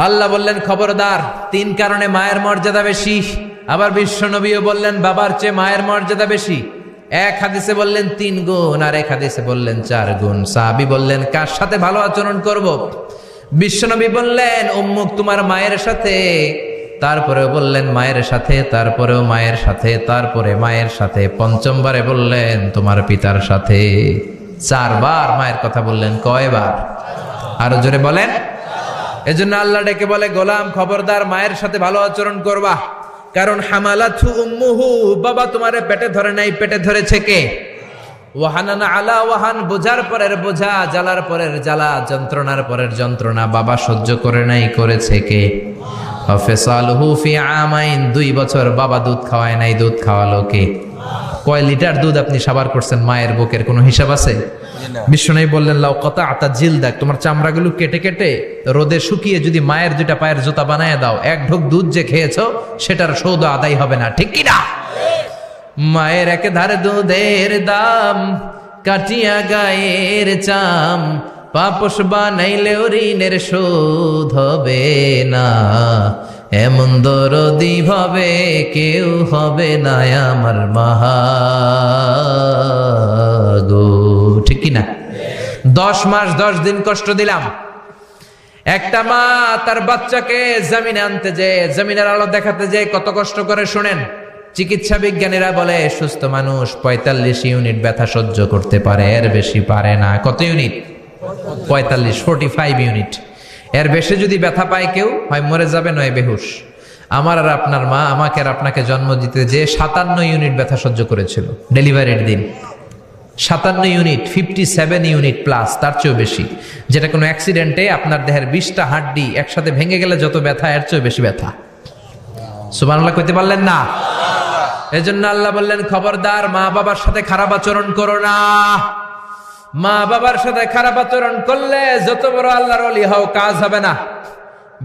আল্লাহ বললেন, খবরদার, 3 কারণে মায়ের মর্যাদা বেশি। আবার বিশ্ব নবীও বললেন, বাবার চেয়ে মায়ের মর্যাদা বেশি। এক হাদিসে বললেন 3 গুণ, আর এক হাদিসে বললেন 4 গুণ। সাহাবী বললেন, কার সাথে ভালো আচরণ করব? বিশ্বনবী বললেন, উম্মুক, তোমার মায়ের সাথে। তারপরেও বললেন মায়ের সাথে, তারপরেও মায়ের সাথে, তারপরে মায়ের সাথে, 5মবারে বললেন তোমার পিতার সাথে। 4 বার মায়ের কথা বললেন। কয়বার? আরো জোরে বলেন। এজন্য আল্লাহ ডেকে বলে, গোলাম, খবরদার, মায়ের সাথে ভালো আচরণ করবা। কারণ হামালাতহু উম্মুহু, বাবা তোমারে পেটে ধরে নাই, পেটে ধরেছে কে? ওয়াহানান আলা ওয়াহান, বোঝার পরের বোঝা, জ্বালার পরের জ্বালা, যন্ত্রণার পরের যন্ত্রণা বাবা সহ্য করে নাই, করেছে কে? ফিসালুহু ফি আমাইন, 2 বছর বাবা দুধ খাওয়ায় নাই, দুধ খাওয়ালো কে? কয় লিটার দুধ আপনি সাবার করছেন মায়ের বুকের কোনো হিসাব আছে? বিশ্বনবী বললেন লাউ কাতাআতা জিলদাক, তোমার চামড়াগুলো কেটে কেটে রোদে শুকিয়ে যদি মায়ের দুইটা পায়ের জুতা বানায় দাও, এক ঢোক দুধ যে খেয়েছো সেটার সৌদ আদায় হবে না, ঠিক কি না? মায়ের এক ধারে দুধের দাম, কাটিয়া গায়ের চাম, পাপস বানাইলেও ঋণের শোধ হবে না, এমন দরদি ভাবে কেউ হবে না আমার মাগো, ঠিক কি না? 10 মাস 10 দিন কষ্ট দিলাম। একটা মা তার বাচ্চাকে জমিনে আনতে যে, জমিনের আলো দেখাতে যে কত কষ্ট করে, শুনেন। চিকিৎসা বিজ্ঞানীরা বলে সুস্থ মানুষ 45 ইউনিট ব্যথা সহ্য করতে পারে, এর বেশি পারে না। কত ইউনিট? 45 ইউনিট। এর বেশি যদি ব্যথা পায় কেউ, হয় মরে যাবে নয় বেহুশ। আমার আর আপনার মা আমাকে আর আপনাকে জন্ম দিতে যে 57 ইউনিট ব্যথা সহ্য করেছিল ডেলিভারির দিন। 57 ইউনিট, 57 ইউনিট প্লাস, তার চেয়েও বেশি। যেটা কোনো অ্যাক্সিডেন্টে আপনার দেহের 20টা হাড্ডি একসাথে ভেঙে গেলে যত ব্যথা, এর চেয়েও বেশি ব্যথা। সুবহানাল্লাহ কইতে পারলেন না? এজন্য আল্লাহ বললেন খবরদার মা বাবার সাথে খারাপ আচরণ করো না। মা বাবার সাথে খারাপ আচরণ করলে যত বড় আল্লাহর ওলি হও কাজ হবে না।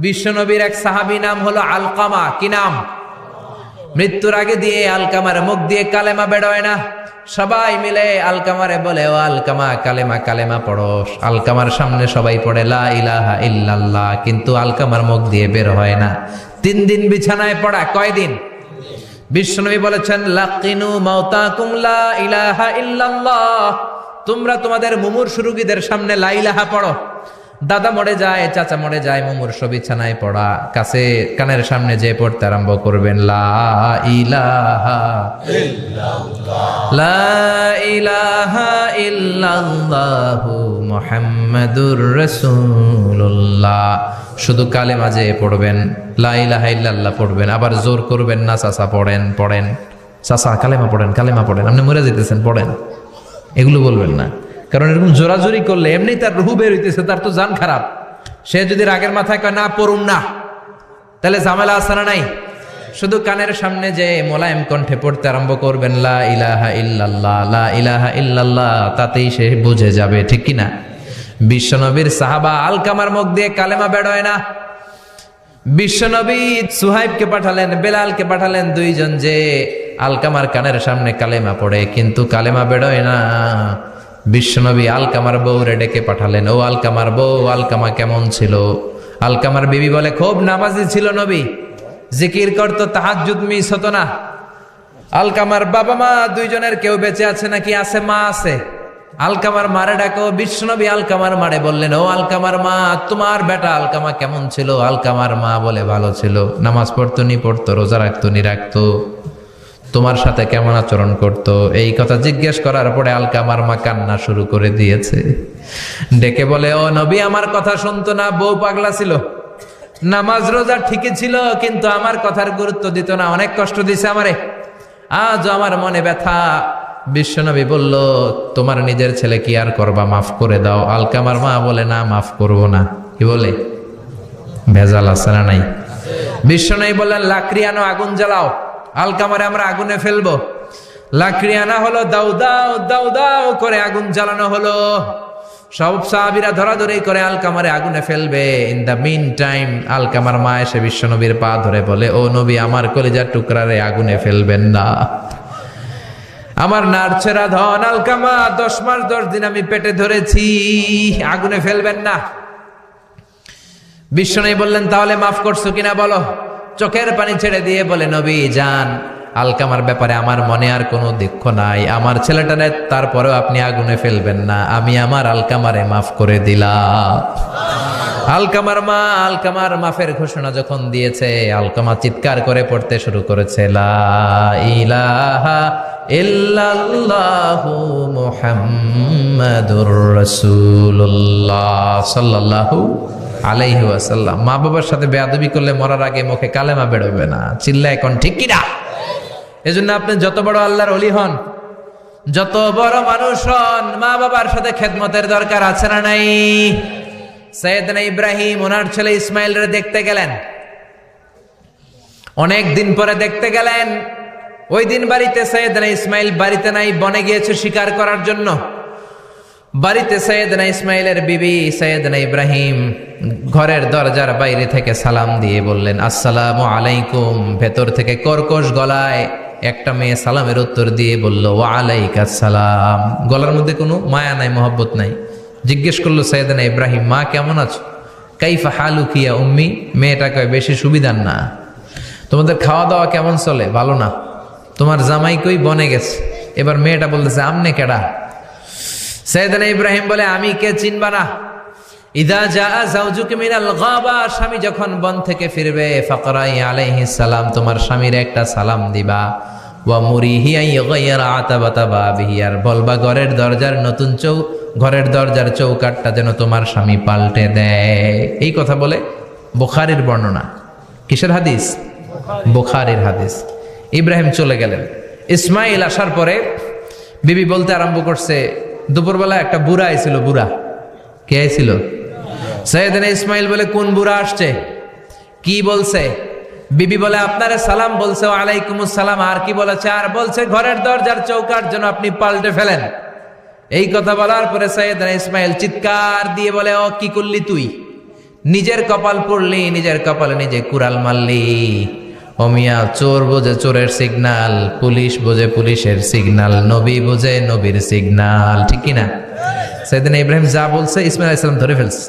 বিশ্বনবীর এক সাহাবী নাম হলো আলকামা। কি নাম? মৃত্যুর আগে দিয়ে আলকামার মুখ দিয়ে কালেমা বেরোয় না। সবাই মিলে আলকামারে বলে, ও আলকামা কালেমা কালেমা পড়ো। আলকামার সামনে সবাই পড়ে লা ইলাহা ইল্লাল্লাহ, কিন্তু আলকামার মুখ দিয়ে বের হয় না। 3 দিন বিছানায় পড়া। কয়দিন? বিশ্বনবী বলেছেন লাকিনু মাউতাকুম লা ইলাহা ইল্লাল্লাহ, তোমরা তোমাদের মুমূর্ষু রোগীদের সামনে লা ইলাহা পড়ো। দাদা মরে যায়, চাচা মরে যায়, মুমূর্ষু বিছানায় পড়া, কাছে কানের সামনে যে পড়তে আরম্ভ করবেন লা ইলাহা ইল্লাল্লাহ, লা ইলাহা ইল্লাল্লাহু মুহাম্মাদুর রাসূলুল্লাহ। শুধু কালেমা যে পড়বেন, লা ইলাহা ইল্লাল্লাহ পড়বেন, আবার জোর করবেন না চাচা পড়েন পড়েন, চাচা কালেমা পড়েন কালেমা পড়েন, আপনি মরে যেতেছেন পড়েন, এগুলো বলবেন না। কারণ এরকম জোরাজোরি করলে এমনি তার রুহু বের হইতেছে, তার তো জান খারাপ। সে যদি রাগের মাথায় কয় না পড়ুন না, তাহলে ঝামেলা আছে না নাই? শুধু কানের সামনে যে মোলায়েম কণ্ঠে পড়তে আরম্ভ করবেন লা ইলাহা ইল্লাল্লাহ, লা ইলাহা ইল্লাল্লাহ, তাতেই সে বুঝে যাবে, ঠিক কি না? বিশ্বনবীর সাহাবা আলকামার মুখ দিয়ে কালেমা বেরোয় না। বিশ্বনবী সুহাইবকে পাঠালেন, বেলালকে পাঠালেন, দুইজন যে আলকামার কানের সামনে কালেমা পড়ে, কিন্তু কালেমা বেরোয় না। বিশ্বনবী আলকামার বউরে ডেকে পাঠালেন, ও আলকামার বউ, আলকামা কেমন ছিল? আলকামার বিবি বলে খুব নামাজি ছিল নবী, জিকির করতো, তাহাজ্জুদ মিস হতো না। আলকামার বাবা মা দুইজনের কেউ বেঁচে আছে নাকি? আছে, মা আছে। আলকামার মারে ডাকো। বিশ্বনবী আলকামার মারে বললেন, ও আলকামার মা, তোমার বেটা আলকামা কেমন ছিল? আলকামার মা বলে ভালো ছিল, নামাজ পড়তো নি পড়তো, রোজা রাখতো নি রাখতো, তোমার সাথে কেমন আচরণ করতো? এই কথা জিজ্ঞেস করার পরে আলকামার মা কান্না শুরু করে দিয়েছে। ডেকে বলে, ও নবী, আমার কথা শুনতো না, বউ পাগলা ছিল, নামাজ রোজা ঠিকই ছিল, কিন্তু আমার কথার গুরুত্ব দিত না, অনেক কষ্ট দিছে আমারে, আজ আমার মনে ব্যথা। বিশ্বনবী বলল, তোমার নিজের ছেলে কি আর করবা, মাফ করে দাও। আলকামার মা বলে, না মাফ করব না। কি বলে? ভেজাল আছে না নাই? বিশ্বনবী বললেন, লাকড়ি আনো, আগুন জ্বালাও, আলকামারে আমরা আগুনে ফেলবো। লাকড়ি আনা হলো, দাও দাও দাও দাও করে আগুন জ্বালানো হলো। সব সাহাবীরা ধরাধরি করে আলকামারে আগুনে ফেলবে। ইন দ্য মিন টাইম আলকামার মা এসে বিশ্বনবীর পা ধরে বলে, ও নবী, আমার কলিজার টুকরারে আগুনে ফেলবেন না, আমার নারছেরা ধন আলকামা, 10 মাস 10 দিন আমি পেটে ধরেছি, আগুনে ফেলবেন না। বিশ্বনবী বললেন, তাহলে মাফ করছো কিনা বলো। চোখের পানি ছেড়ে দিয়ে বলে, নবী যান, আলকামার ব্যাপারে আমার মনে আর কোনো দুঃখ নাই, আমার ছেলেটারে তারপরেও আপনি আগুনে ফেলবেন না, আমি আমার আলকামারে মাফ করে দিলাম। আলকামার মা আলকামার মাফের ঘোষণা যখন দিয়েছে, আলকামা চিৎকার করে পড়তে শুরু করেছে, লা ইলাহা ইল্লাল্লাহু মুহাম্মাদুর রাসূলুল্লাহ সাল্লাল্লাহু আলাইহি ওয়াসাল্লাম। মা বাবার সাথে বেয়াদবি করলে মরার আগে মুখে কালেমা বেরোবে না। চিল্লা এখন ঠিক কি না? এজন্য আপনি যত বড় আল্লাহর ওলি হন, যত বড় মানুষ হন, মা বাবার সাথে খেদমতের দরকার আছে না নাই? সাইয়েদনা ইব্রাহিম ওনার ছেলে ইসমাইলরে দেখতে গেলেন, অনেক দিন পরে দেখতে গেলেন। ওই দিন বাড়িতে সাইয়েদনা ইসমাইল বাড়িতে নাই, বনে গিয়েছে শিকার করার জন্য। বাড়িতে সাইয়েদনা ইসমাইলের বিবি সাইয়েদনা ইব্রাহিম ঘরের দরজার বাইরে থেকে সালাম দিয়ে বললেন, আসসালামু আলাইকুম। ভেতর থেকে কর্কশ গলায় একটা মেয়ে সালামের উত্তর দিয়ে বলল, ওয়া আলাইকাস সালাম। গলার মধ্যে কোনো মায়া নাই, মহব্বত নাই। জিজ্ঞেস করলো সাইয়েদনা ইব্রাহিম, মা কেমন আছো? কাইফা হালুকি ইয়া উম্মি। মেয়েটা কয়, বেশি সুবিধার না। তোমাদের খাওয়া দাওয়া কেমন চলে? ভালো না। তোমার জামাই কই? বনে গেছে। এবার মেয়েটা বলতেছে, আমনে কেডা? সাইয়েদনা ইব্রাহিম বলে, আমি কে চিনবা না? ইদা জাআ যাওজুকা মিনাল গাবা, স্বামী যখন বন থেকে ফিরবে, ফাকরাই আলাইহিস সালাম, তোমার স্বামীর একটা সালাম দিবা। ওয়া মুরিহি আইগাইরা আতাবাতা বাবিহি, আর বলবা ঘরের দরজার চৌকাটটা যেন তোমার স্বামী পাল্টে দেয়। এই কথা বলে বুখারীর বর্ণনা। কিসের হাদিস? বুখারীর হাদিস। ইব্রাহিম চলে গেলেন। ইসমাইল আসার পরে বিবি বলতে আরম্ভ করছে, দুপুরবেলা একটা বুড়া আইছিল। বুড়া কে আইছিল? সাইয়েদনা ইসমাইল বলে, কোন বুড়া আসছে? কি বলছে? বিবি বলে, আপনারে সালাম বলছে। ওয়া আলাইকুমুস সালাম। আর কি বলেছে? আর বলছে ঘরের দরজার চৌকাট যেন আপনি পাল্টে ফেলেন। এই কথা বলার পরে সাইয়েদনা ইসমাইল চিৎকার দিয়ে বলে, ও কি করলি তুই? নিজের কপাল পড়লি, নিজের কপালে নিজে কুড়াল মারলি। অমিয়া, চোর বোঝে চোরের সিগনাল, পুলিশ বোঝে পুলিশের সিগনাল, নবী বোঝে নবীর সিগনাল। ঠিক কিনা? সাইয়েদনা ইব্রাহিম যা বলছে ইসমাইল আলাইহিস সালাম ধরে ফেলছে।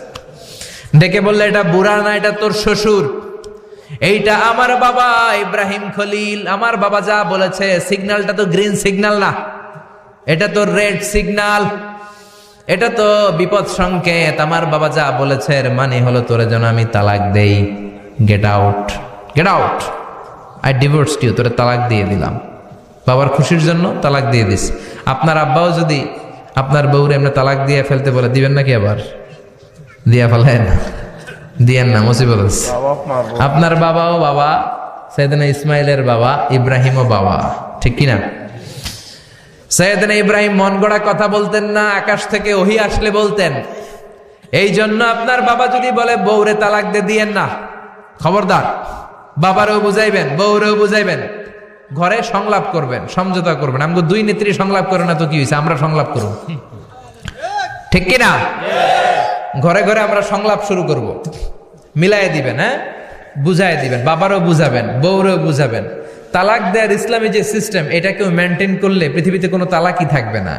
ডেকে বললে, এটা বুড়া না, এটা তোর শ্বশুর। এইটা আমার বাবা ইব্রাহিম খলিল। আমার বাবা যা বলেছে, সিগন্যালটা তো গ্রিন সিগন্যাল না, এটা তো রেড সিগন্যাল, এটা তো বিপদ সংকেত। আমার বাবা যা বলেছে এর মানে হলো তোরে যেন আমি তালাক দেই। Get out, get out, I divorced you. তোরে তালাক দিয়ে দিলাম। বাবার খুশির জন্য তালাক দিয়ে দিস। আপনার আব্বাও যদি আপনার বউরে এমনি তালাক দিয়ে ফেলতে বলে, দিবেন নাকি? আবার দিয়া ফেলেন, দিয়েন না, মুসিবত আছে। আপনার বাবাও বাবা, সাইয়েদনা ইসমাইলের বাবা, ইব্রাহিমও বাবা। ঠিক কিনা? সাইয়েদনা ইব্রাহিম মন গড়া কথা বলতেন না, আকাশ থেকে ওহী আসলে বলতেন। এই জন্য আপনার বাবা যদি বলে বউরে তালাক দিয়েন না, খবরদার। বাবারেও বুঝাইবেন, বউরেও বুঝাইবেন, ঘরে সংলাপ করবেন, সমঝোতা করবেন। আমাকে দুই নেত্রী সংলাপ করে না তো কি হয়েছে, আমরা সংলাপ করব। ঠিক কিনা? ঘরে ঘরে আমরা সংলাপ শুরু করব। মিলাই দিবেন, হ্যাঁ, বুঝাই দিবেন। বাবারও বুঝাবেন, বউরেও বুঝাবেন। তালাক দেওয়ার ইসলামী যে সিস্টেম, এটাকেও মেনটেন করলে পৃথিবীতে কোনো তালাকই থাকবে না।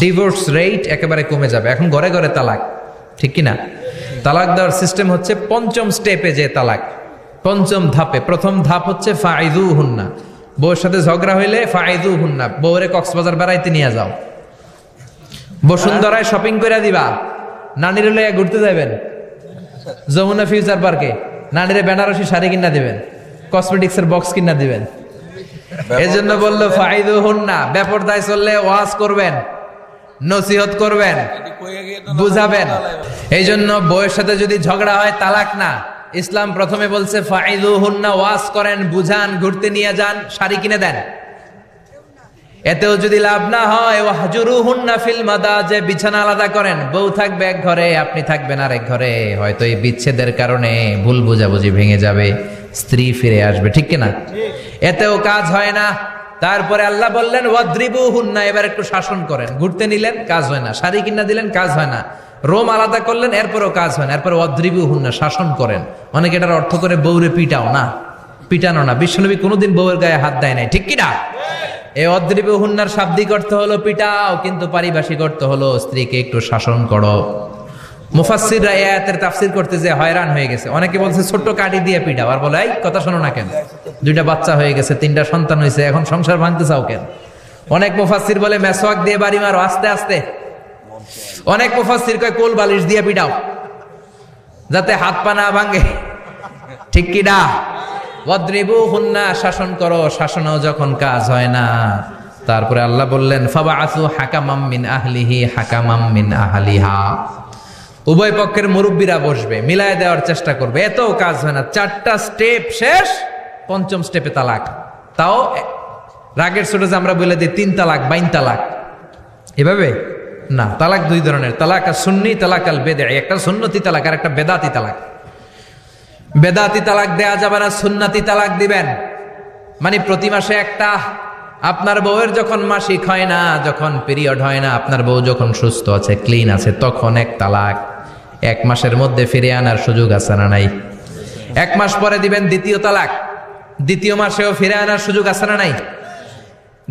ডিভোর্স রেট একেবারে কমে যাবে। এখন ঘরে ঘরে তালাক। ঠিক কিনা? তালাক দেওয়ার সিস্টেম হচ্ছে পঞ্চম স্টেপে যে তালাক, পঞ্চম ধাপে। প্রথম ধাপ হচ্ছে ফাইদুহুন্না। বউয়ের সাথে ঝগড়া হইলে ফাইদুহুন্না, বউরে কক্সবাজার বেড়াইতে নিয়ে যাও, বসুন্ধরায় শপিং করে দিবা, নানির লইয়া ঘুরতে যাবেন, যমুনা ফিউচার পার্কে নানিরে বেনারসি শাড়ি কিনা দিবেন, কসমেটিক্সের বক্স কিনা দিবেন। এই জন্য বললো ফাইদুহুন্না। বেপরদায় চললে ওয়াজ করবেন, নসিহত করবেন, বুঝাবেন। এই জন্য বউয়ের সাথে যদি ঝগড়া হয় তালাক না। ইসলাম প্রথমে বলছে ফাইদুহুন্না, ওয়াজ করেন, বুঝান, ঘুরতে নিয়ে যান, শাড়ি কিনে দেন। এতেও যদি লাভ না হয়, ওয়াহজুরুহুন্না ফিল মাদাজি, বিছানা আলাদা করেন। বউ থাকবে এক ঘরে, আপনি থাকবেন আরেক ঘরে। হয়তো এই বিচ্ছেদের কারণে ভুল বোঝাবুঝি ভেঙে যাবে, স্ত্রী ফিরে আসবে। ঠিক কিনা? এতেও কাজ হয় না। তারপরে আল্লাহ বললেন ওয়াদ্রিবুহুন্না, এবার একটু শাসন করেন। ঘুরতে নিলেন, কাজ হয় না। শাড়ি কিনা দিলেন, কাজ হয় না। রোম আলাদা করলেন, এরপরও কাজ হয় না। এরপরে ওয়াদ্রিবুহুন্না, শাসন করেন। অনেকে এটার অর্থ করে বউরে পিটাও না, পিটানো না। বিশ্বনবী কোনোদিন বউয়ের গায়ে হাত দেয় নাই। ঠিক কিনা? এই অদ্রিবুহুন্নার শাব্দিক অর্থ হলো পিটাও, কিন্তু পারিভাষিক অর্থ হলো স্ত্রীকে একটু শাসন করো। মুফাসসিররা এই আয়াতের তাফসীর করতে যে হয়রান হয়ে গেছে। অনেকে বলছে ছোট্ট কাঠি দিয়ে পিটাও, আর বলে এই কথা শোনো না কেন, দুইটা বাচ্চা হয়ে গেছে, 3টা সন্তান হয়েছে, এখন সংসার ভাঙতে চাও কেন? অনেক মুফাসসির বলে মেসওয়াক দিয়ে বাড়ি মারো আস্তে আস্তে। অনেক মুফাসসির কয় কোল বালিশ দিয়ে পিটাও, যাতে হাত পা না ভাঙে। ঠিক কি না? ওয়াদ্রিবুহুন্না, শাসন করো। শাসনও যখন কাজ হয় না, তারপরে আল্লাহ বললেন ফাবাআসু হাকামাম মিন আহলিহি হাকামাম মিন আহলিহা, উভয় পক্ষের মুরব্বীরা বসবে, মিলায় দেওয়ার চেষ্টা করবে। এতও কাজ হয় না। 4টা স্টেপ শেষ, 5ম স্টেপে তালাক। তাও রাগের ছোট যে আমরা বলে দিই 3 তালাক 22 তালাক, এভাবে না। তালাক 2 ধরনের, তালাক আর সুন্নি, তালাক আল বেদঈ। একটা সুন্নতি তালাক আর একটা বেদাতি তালাক। বেদাতি তালাক দেয়া যাবে না, সুন্নতি তালাক দিবেন। মানে প্রতি মাসে একটা, আপনার বউয়ের যখন মাসিক হয় না, যখন পিরিয়ড হয় না, আপনার বউ যখন সুস্থ আছে, ক্লিন আছে, তখন এক তালাক। 1 মাসের মধ্যে ফিরে আনার সুযোগ আছে না নাই? 1 মাস পরে দিবেন দ্বিতীয় তালাক, দ্বিতীয় মাসেও ফিরে আনার সুযোগ আছে না নাই?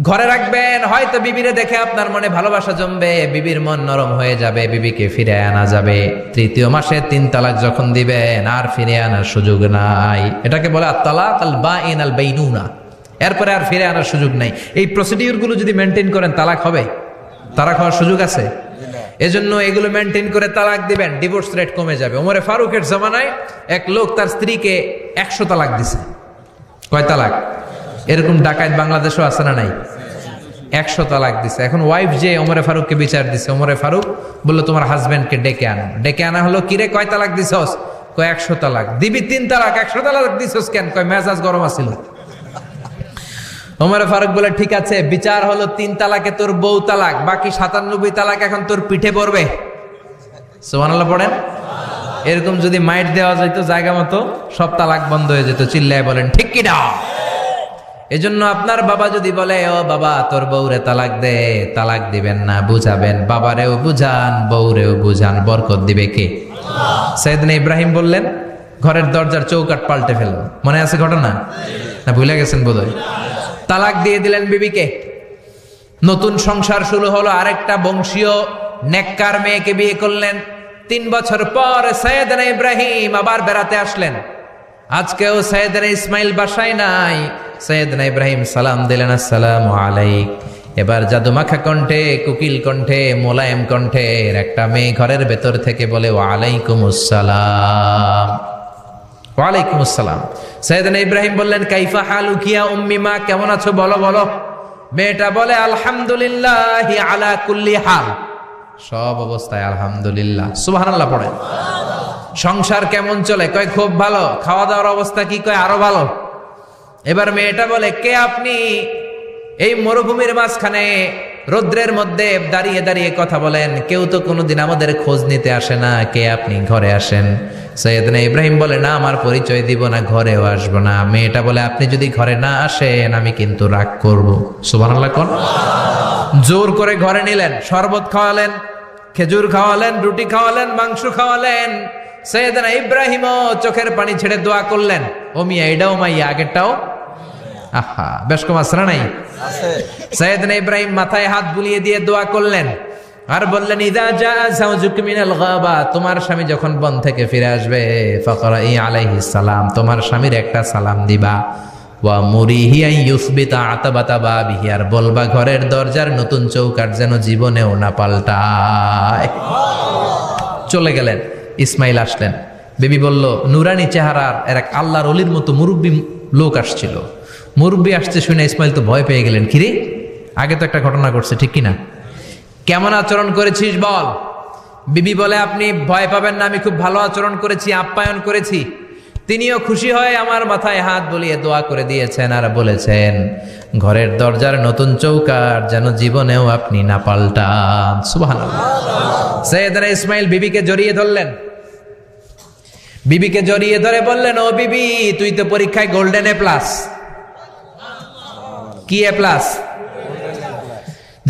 ঘরে রাখবেন, হয়তো বিবিরে দেখে আপনার মনে ভালোবাসা জমবে, বিবির মন নরম হয়ে যাবে, বিবিকে ফিরে আনা যাবে। তৃতীয় মাসে 3 তালাক যখন দিবেন, আর ফিরে আনার সুযোগ নাই। এটাকে বলে আত-তালাক আল-বাইন আল-বাইনুনা। এরপরে আর ফিরে আনার সুযোগ নাই। এই প্রসিডিউর গুলো যদি মেনটেন করেন, তালাক হবে? তালাক হওয়ার সুযোগ আছে? এজন্য এগুলো মেনটেন করে তালাক দিবেন, ডিভোর্স রেট কমে যাবে। ওমরে ফারুকের জামানায় এক লোক তার স্ত্রীকে 100 তালাক দিছে। কয় তালাক? এরকম ডাকাত বাংলাদেশও আছে না নাই? 100 তালাক দিছে। এখন ওয়াইফ যে ওমরে ফারুককে বিচার দিছে, ওমরে ফারুক বললো তোমার হাজবেন্ডকে ডেকে আনো। ডেকে আনা হলো, কিরে কয় তালাক দিছস? কয় 100 তালাক। দিবি 3 তালাক, 100 তালাক দিছস কেন? কয় মেজাজ গরম আছিল। ওমরে ফারুক বলে ঠিক আছে, বিচার হলো 3 তালাকে তোর বউ তালাক, বাকি 97 তালাক এখন তোর পিঠে পড়বে। সুবহানাল্লাহ পড়েন। এরকম যদি মাইট দেওয়া যেত জায়গা মতো, সব তালাক বন্ধ হয়ে যেত। চিল্লায় বলেন ঠিক কি না? এজন্য আপনার বাবা যদি বলে ও বাবা তোর বউরে তালাক দে, তালাক দিবেন না, বুঝাবেন। বাবারেও বুঝান, বউরেও বুঝান, বরকত দিবে কে? সাইয়েদনা ইব্রাহিম বললেন ঘরের দরজার চৌকাঠ পাল্টে ফেলল। মনে আছে ঘটনা? না ভুলে গেছেন বোধহয়? তালাক দিয়ে দিলেন বিবিকে। নতুন সংসার শুরু হলো, আরেকটা বংশীয় নেককার মেয়েকে বিয়ে করলেন। 3 বছর পর সাইয়েদনা ইব্রাহিম আবার বেড়াতে আসলেন। আজকেও সাইয়েদনা ইসমাইল বাসায় নাই। সাইয়েদনা ইব্রাহিম সালাম দিলেন, আসসালামু আলাইক। এবার জাদুমাখা কণ্ঠে, কুকিল কণ্ঠে, মোলায়েম কণ্ঠের একটা মেয়ে ঘরের ভেতর থেকে বলে ওয়ালাইকুমুস সালাম। ওয়ালাইকুমুস সালাম। সাইয়েদনা ইব্রাহিম বললেন কাইফা হালুকি ইয়া উম্মি, মা কেমন আছো বলো বলো। মেয়েটা বলে আলহামদুলিল্লাহি আলা কুল্লি হাল, সব অবস্থায় আলহামদুলিল্লাহ। সুবহানাল্লাহ পড়ে। সংসার কেমন চলে? কয় খুব ভালো। খাওয়া দাওয়ার অবস্থা কি? কয় আরো ভালো। এবার মেয়েটা বলে কে আপনি? এই মরুভূমির মাঝখানে রৌদ্রের মধ্যে দাঁড়িয়ে দাঁড়িয়ে কথা বলেন, কেউ তো কোনোদিন আমাদের খোঁজ নিতে আসে না, কে আপনি? ঘরে আসেন। সাইয়েদনা ইব্রাহিম বলে না, আমার পরিচয় দিব না, ঘরেও আসবো না। মেয়েটা বলে আপনি যদি ঘরে না আসেন আমি কিন্তু রাগ করব। সুবহানাল্লাহ কোন। জোর করে ঘরে নিলেন, শরবত খাওয়ালেন, খেজুর খাওয়ালেন, রুটি খাওয়ালেন, মাংস খাওয়ালেন। সাইয়েদনা ইব্রাহিমও চোখের পানি ছেড়ে দোয়া করলেন, ও মিয়া এটাও মাইয়া আগেরটাও। আহা, বেশ কম আছে না নাই? সাইয়েদনা ইব্রাহিম মাথায় হাত বুলিয়ে দিয়ে দোয়া করলেন আর বললেন ইদা জা যাওজুক মিনাল গাবা, তোমার স্বামী যখন বন থেকে ফিরে আসবে, ফাকরাই আলাইহিস সালাম, তোমার স্বামীর একটা সালাম দিবা। ওয়া মুরিহি আন ইউসবিতা আতাবাতা বাবিহি, আর বলবা ঘরের দরজার নতুন চৌকাঠ যেন জীবনেও না পাল্টায়। চলে গেলেন। ইসমাইল আসলেন। বেবি বলল নুরানি চেহারার এক আল্লাহর ওলির মতো মুরব্বী লোক আসছিল। মুরব্বী আসছে শুনে ইসমাইল তো ভয় পেয়ে গেলেন। কিরে, আগে তো একটা ঘটনা ঘটছে, ঠিক কিনা? কেমন আচরণ করেছিস বল। বিবি বলে আপনি ভয় পাবেন না, আমি খুব ভালো আচরণ করেছি, আপ্যায়ন করেছি। তিনিও খুশি হয়ে আমার মাথায় হাত বুলিয়ে দোয়া করে দিয়েছেন আর বলেছেন ঘরের দরজার নতুন চৌকাঠ যেন জীবনেও আপনি না পাল্টান। সুবহানাল্লাহ। সাইয়েদনা ইসমাইল বিবিকে জড়িয়ে ধরলেন। বিবিকে জড়িয়ে ধরে বললেন ও বিবি, তুই তো পরীক্ষায় গোল্ডেন এ প্লাস। কি এ প্লাস?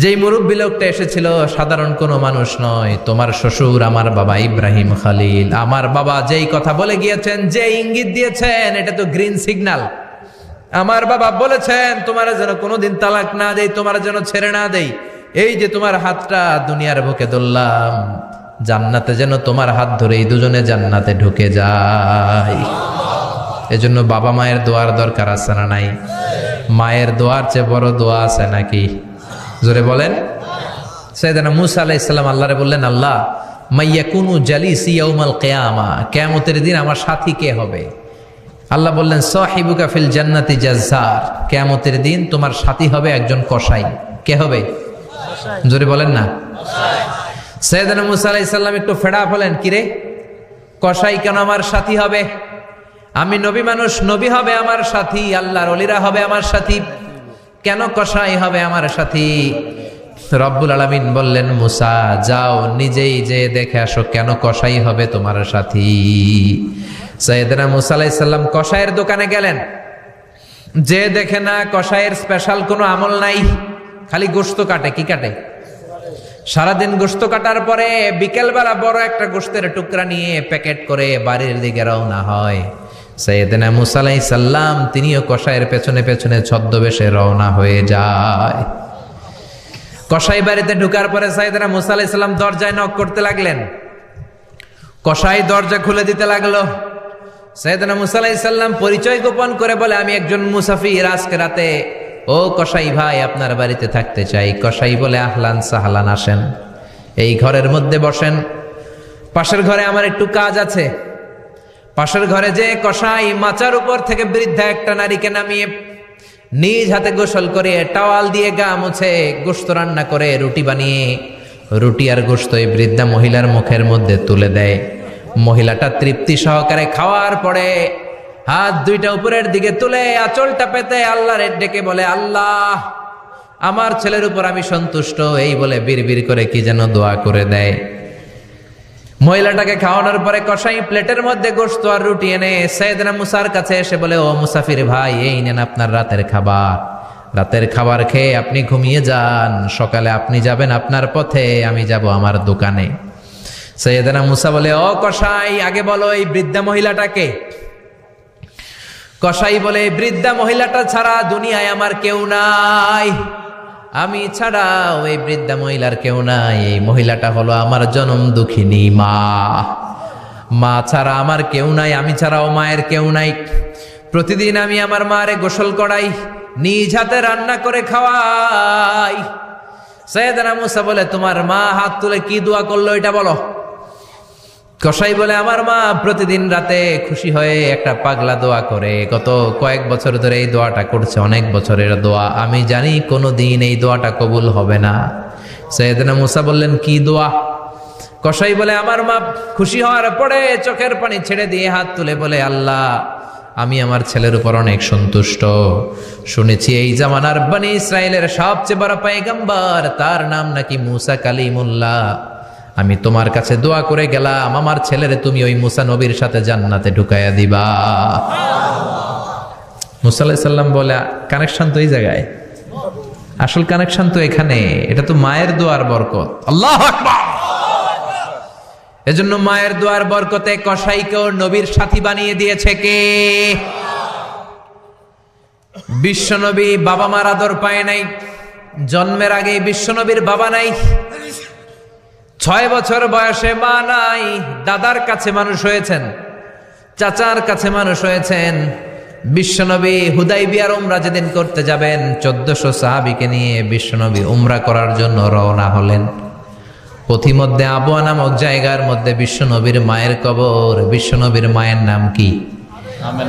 যেই মুরব্বী লোকটা এসেছিল সাধারণ কোনো মানুষ নয়, তোমার শ্বশুর আমার বাবা ইব্রাহিম খালিল। আমার বাবা যেই কথা বলে গিয়েছেন, যে ইঙ্গিত দিয়েছেন, এটা তো গ্রিন সিগন্যাল। আমার বাবা বলেছেন তোমার যেন কোনোদিন তালাক না দেই, তোমার যেন ছেড়ে না দেই। এই যে তোমার হাতটা দুনিয়ার বুকে ধরলাম, জান্নাতে যেন তোমার হাত ধরেই দুজনে জান্নাতে ঢুকে যায়। এজন্য বাবা মায়ের দোয়ার দরকার আছে না নাই? মায়ের দোয়ার চেয়ে বড় দোয়া আছে নাকি? জোরে বলেন। সাইয়েদনা মূসা আলাইহিস সালাম আল্লাহরে বললেন, আল্লাহ মাইয়াকুনু জালিসি ইয়াউমাল কিয়ামা, কিয়ামতের দিন আমার সাথী কে হবে? আল্লাহ বললেন সাহিবুকা ফিল জান্নাতি জাজ্জার, কিয়ামতের দিন তোমার সাথী হবে একজন কসাই। কে হবে? জোরে বলেন না। সাইয়েদনা মূসা আলাইহিস সালাম একটু ফেড আপ হলেন, কিরে কসাই কেন আমার সাথী হবে? আমি নবী মানুষ, নবী হবে আমার সাথী, আল্লাহর ওলিরা হবে আমার সাথী, কেন কসাই হবে আমার সাথী? রব্বুল আলামিন বললেন মূসা যাও নিজেই যে দেখে আসো কেন কসাই হবে তোমার সাথী। সাইয়েদনা মূসা আলাইহিস সালাম কসাইয়ের দোকানে গেলেন। যে দেখে না কসাইয়ের স্পেশাল কোনো আমল নাই, খালি গোশত কাটে। কি কাটে? সারাদিন গোশত কাটার পরে বিকেলবেলা বড় একটা গোশতের টুকরা নিয়ে প্যাকেট করে বাড়ির দিকে রওনা হয়। সাইয়েদনা মুসা আলাইহিস সালাম তিনিও কসাইয়ের পেছনে পেছনে ছদ্মবেশে রওনা হয়ে যায়। কসাই বাড়িতে ঢুকার পরে সাইয়েদনা মুসা আলাইহিস সালাম দরজায় নক করতে লাগলেন। কসাই দরজা খুলে দিতে লাগলো। সাইয়েদনা মুসা আলাইহিস সালাম পরিচয় গোপন করে বলে, আমি একজন মুসাফির, আজকে রাতে ও কসাই ভাই আপনার বাড়িতে থাকতে চাই। কসাই বলে, আহলান সাহলান, আসেন, এই ঘরের মধ্যে বসেন। পাশের ঘরে আমার একটু কাজ আছে। পাশের ঘরে যে কসাই মাচার উপর থেকে বৃদ্ধা একটা নারীকে নামিয়ে নিজ হাতে গোসল করে টাওয়াল দিয়ে গা মুছে গোশত রান্না করে রুটি বানিয়ে রুটি আর গোশত এই বৃদ্ধা মহিলার মুখের মধ্যে তুলে দেয়। মহিলাটা তৃপ্তি সহকারে খাওয়ার পরে হাত দুইটা উপরের দিকে তুলে আঁচলটা পেতে আল্লাহরে ডেকে বলে, আল্লাহ আমার ছেলের উপর আমি সন্তুষ্ট, এই বলে বিড়বিড় করে কি যেন দোয়া করে দেয়। মহিলাটাকে খাওয়ানোর পরে কসাই প্লেটের মধ্যে গোশত আর রুটি এনে সাইয়েদনা মুসার কাছে এসে বলে, ও মুসাফির ভাই, এই নেন আপনার রাতের খাবার। রাতের খাবার খেয়ে আপনি ঘুমিয়ে যান, সকালে আপনি যাবেন আপনার পথে, আমি যাব আমার দোকানে। সাইয়েদনা মুসা বলে, ও কসাই, আগে বলো এই বৃদ্ধা মহিলাটাকে। কসাই বলে, বৃদ্ধা মহিলাটা ছাড়া দুনিয়ায় আমার কেউ নাই, আমি ছাড়া ওই বৃদ্ধা মহিলার কেউ নাই। এই মহিলাটা হলো আমার জনম দুঃখিনী মা। মা ছাড়া আমার কেউ নাই, আমি ছাড়াও মায়ের কেউ নাই। প্রতিদিন আমি আমার মারে গোসল করাই, নিজ হাতে রান্না করে খাওয়াই। সাইয়েদনা মুসা বলে, তোমার মা হাত তুলে কি দোয়া করলো এটা বলো। কসাই বলে, আমার মা প্রতিদিন রাতে খুশি হয়ে একটা পাগলা দোয়া করে, গত কয়েক বছর ধরে এই দোয়াটা করছে, অনেক বছরের দোয়া, আমি জানি কোনোদিন এই দোয়াটা কবুল হবে না। সাইয়েদনা মুসা বললেন, কি দোয়া? কসাই বলে, আমার মা খুশি হওয়ার পরে চোখের পানি ছেড়ে দিয়ে হাত তুলে বলে, আল্লাহ আমি আমার ছেলের উপর অনেক সন্তুষ্ট। শুনেছি এই জামানার বনি ইসরায়েলের সবচেয়ে বড় পয়গম্বর, তার নাম নাকি মুসা কালিমুল্লাহ। আমি তোমার কাছে দোয়া করে গেলাম, আমার ছেলেরে তুমি ওই মুসা নবীর সাথে জান্নাতে ঢুকাইয়া দিবা। মুসা আলাইহিস সালাম বলে, কানেকশন তো এই জায়গায়, আসল কানেকশন তো এখানে, এটা তো মায়ের দোয়ার বরকত। আল্লাহু আকবার। এজন্য মায়ের দোয়ার বরকতে কসাইকেও নবীর সাথী বানিয়ে দিয়েছে কে? বিশ্বনবী বাবা মার আদর পায় নাই, জন্মের আগে বিশ্বনবীর বাবা নাই, 6 বছর বয়সে মা নাই, দাদার কাছে মানুষ হয়েছেন, চাচার কাছে মানুষ হয়েছেন। বিশ্বনবী হুদাইবিয়ার উমরা যেদিন করতে যাবেন, 1400 সাহাবীকে নিয়ে বিশ্বনবী উমরা করার জন্য রওনা হলেন। পথিমধ্যে আবওয়া নামক জায়গার মধ্যে বিশ্বনবীর মায়ের কবর। বিশ্বনবীর মায়ের নাম কি?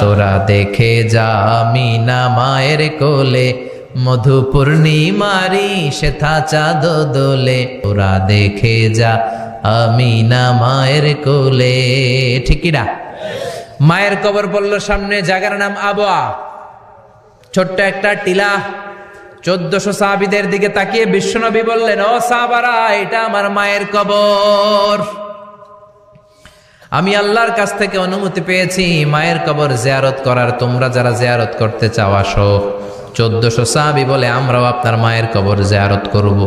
তোরা দেখে যা আমিনা মায়ের কোলে, মধু পূর্ণিমারি সেথা চাঁদ দোলে, তোরা দেখে যা আমিনা মায়ের কোলে। ঠিক কি না? মায়ের কবর পড়ল সামনে, জায়গার নাম আবওয়া, ছোট্ট একটা টিলা। 1400 সাহাবীদের দিকে তাকিয়ে বিশ্বনবী বললেন, ও সাহাবারা, এটা আমার মায়ের কবর। আমি আল্লাহর কাছ থেকে অনুমতি পেয়েছি মায়ের কবর জিয়ারত করার, তোমরা যারা জিয়ারত করতে চাও আসো। 1400 সাহাবী বলে, আমরাও আপনার মায়ের কবর জিয়ারত করব।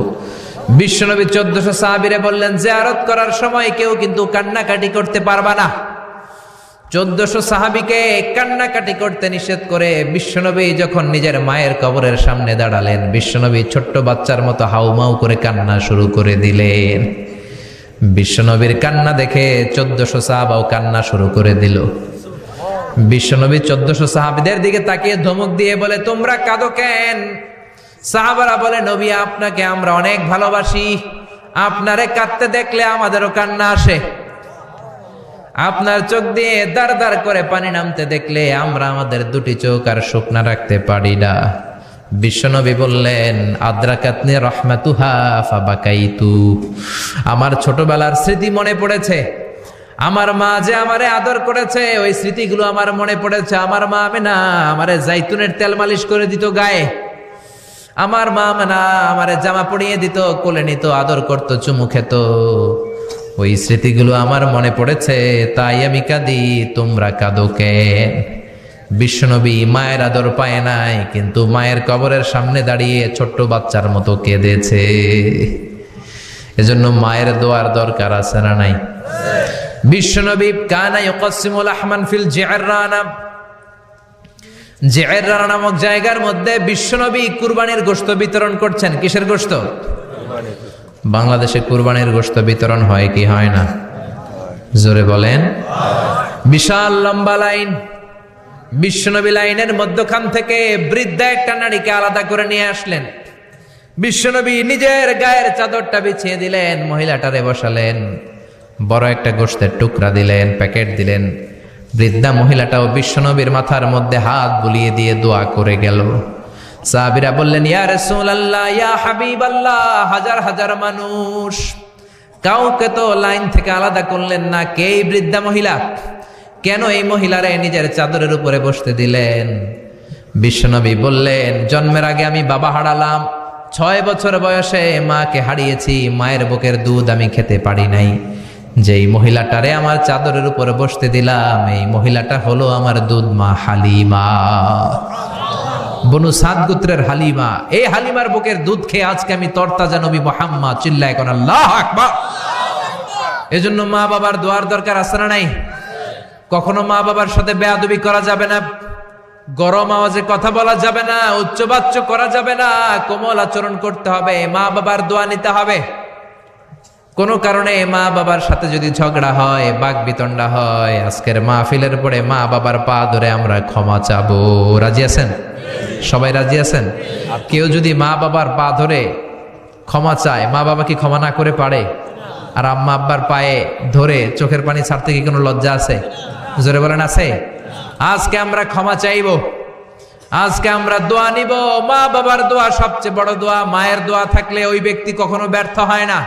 বিশ্বনবী 1400 সাহাবীরে বললেন, জিয়ারত করার সময় কেউ কিন্তু কান্নাকাটি করতে পারবা না। 1400 সাহাবীকে কান্নাকাটি করতে নিষেধ করে বিশ্বনবী যখন নিজের মায়ের কবরের সামনে দাঁড়ালেন, বিশ্বনবী ছোট্ট বাচ্চার মতো হাউমাউ করে কান্না শুরু করে দিলেন। বিশ্বনবীর কান্না দেখে 1400 সাহাবাও কান্না শুরু করে দিল। বিশ্বনবী 1400 সাহাবীদের দিকে তাকিয়ে ধমক দিয়ে বলে, তোমরা কাঁদো কেন? সাহাবারা বলে, নবী আপনাকে আমরা অনেক ভালোবাসি, আপনারে কাঁদতে দেখলে আমাদেরও কান্না আসে, আপনার চোখ দিয়ে দার দার করে পানি নামতে দেখলে আমরা আমাদের দুটি চোখ আর শুকনা রাখতে পারি না। বিশ্বনবী বললেন, আদ্রাকাতনি রাহমাতুহা ফাবাকাইতু, আমার ছোটবেলার স্মৃতি মনে পড়েছে, আমার মা যে আমারে আদর করেছে ওই স্মৃতিগুলো আমার মনে পড়েছে। আমার মা আমেনা আমারে জাইতুনের তেল মালিশ করে দিত গায়ে, আমার মা আমেনা আমারে জামা পরিয়ে দিত, কোলে নিত, আদর করতো, চুমু খেত, ওই স্মৃতিগুলো আমার মনে পড়েছে, তাই আমি কাঁদি, তোমরা কাঁদো কেন? বিশ্বনবী মায়ের আদর পায় নাই, কিন্তু মায়ের কবরের সামনে দাঁড়িয়ে ছোট্ট বাচ্চার মতো কেঁদেছে। এজন্য মায়ের দোয়ার দরকার আছে না নাই? বিশ্বনবী কানা ইউকাসিমুল আহমান ফিল জিআররানা, জিআররানা নামক জায়গার মধ্যে বিশ্বনবী কুরবানির গোশত বিতরণ করছেন। কিসের গোশত? বাংলাদেশে কুরবানির গোশত বিতরণ হয় কি হয় না? জোরে বলেন। বিশাল লম্বা লাইন, বিশ্বনবী লাইনের মধ্যখান থেকে বৃদ্ধা একটা নারীকে আলাদা করে নিয়ে আসলেন। বিশ্বনবী নিজের গায়ের চাদরটা বিছিয়ে দিলেন, মহিলাটারে বসালেন, বড় একটা গোশতের টুকরা দিলেন, প্যাকেট দিলেন। বৃদ্ধা মহিলাটাও বিশ্বনবীর মাথার মধ্যে হাত বুলিয়ে দিয়ে দোয়া করে গেল। সাহাবীরা বললেন, ইয়া রাসূলুল্লাহ, ইয়া হাবিবাল্লাহ, হাজার হাজার মানুষ, কাউকে তো লাইন থেকে আলাদা করলেন না, কে এই বৃদ্ধা মহিলা? কেন এই মহিলারে নিজের চাদরের উপরে বসতে দিলেন? বিশ্বনবী বললেন, জন্মের আগে আমি বাবা হারালাম, 6 বছর বয়সে মাকে হারিয়েছি, মায়ের বুকের দুধ আমি খেতে পারি নাই। যেই মহিলাটারে আমার চাদরের উপরে বসতে দিলাম, এই মহিলাটা হলো আমার দুধ মা হালিমা, বনু সাদ গোত্রের হালিমা। এই হালিমার বুকের দুধ খেয়ে আজকে আমি তরতাজা নবী মুহাম্মদ। চিল্লায় কোন আল্লাহু আকবার। এজন্য মা বাবার দোয়ার দরকার আছে না নাই? কখনো মা বাবার সাথে বেয়াদবি করা যাবে না, গরম আওয়াজে কথা বলা যাবে না, উচ্চবাচ্য করা যাবে না, কোমল আচরণ করতে হবে, মা বাবার দোয়া নিতে হবে। কোনো কারণে মা বাবার সাথে যদি ঝগড়া হয়, বাক বিতণ্ডা হয়, আজকের মাহফিলের পরে মা বাবার পা ধরে আমরা ক্ষমা চাবো। রাজি আছেন? সবাই রাজি আছেন? কেউ যদি মা বাবার পা ধরে ক্ষমা চায়, মা বাবা কি ক্ষমা না করে পারে? আর আম্মা আব্বার পায়ে ধরে চোখের পানি ছাড়তে কি কোনো লজ্জা আছে? জোরে বলেন, আছে? আজকে আমরা ক্ষমা চাইব, আজকে আমরা দোয়া নিব। মা বাবার দোয়া সবচেয়ে বড় দোয়া। মায়ের দোয়া থাকলে ওই ব্যক্তি কখনো ব্যর্থ হয় না।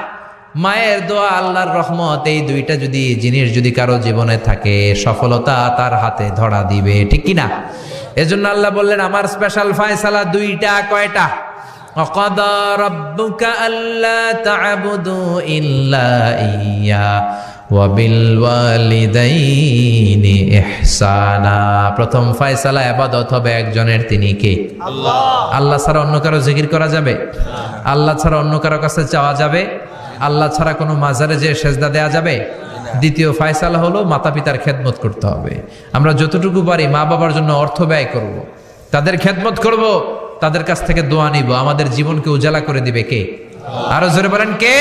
মায়ের দোয়া, আল্লাহর রহমত, এই দুইটা যদি জিনিস যদি কারো জীবনে থাকে, সফলতা তার হাতে ধরা দিবে, ঠিক কিনা? এজন্য আল্লাহ বললেন, আমার স্পেশাল ফয়সালা দুইটা। কয়টা? وَقَضَى رَبُّكَ أَلَّا تَعْبُدُوا إِلَّا إِيَّاهُ وَبِالْوَالِدَيْنِ إِحْسَانًا। প্রথম ফয়সালা ইবাদত হবে একজনের, তিনি কে? আল্লাহ। আল্লাহ ছাড়া অন্য কারো জিকির করা যাবে? আল্লাহ ছাড়া অন্য কারো কাছে চাওয়া যাবে? আল্লাহ ছাড়া কোনো মাজারে যে সেজদা দেয়া যাবে? দ্বিতীয় ফয়সালা হলো মাতা পিতার খেদমত করতে হবে। আমরা যতটুকু পারি মা বাবার জন্য অর্থ ব্যয় করব, তাদের খেদমত করব, তাদের কাছ থেকে দোয়া নিব। আমাদের জীবনকে উজালা করে দিবে কে? আরো জোরে বলেন, কে?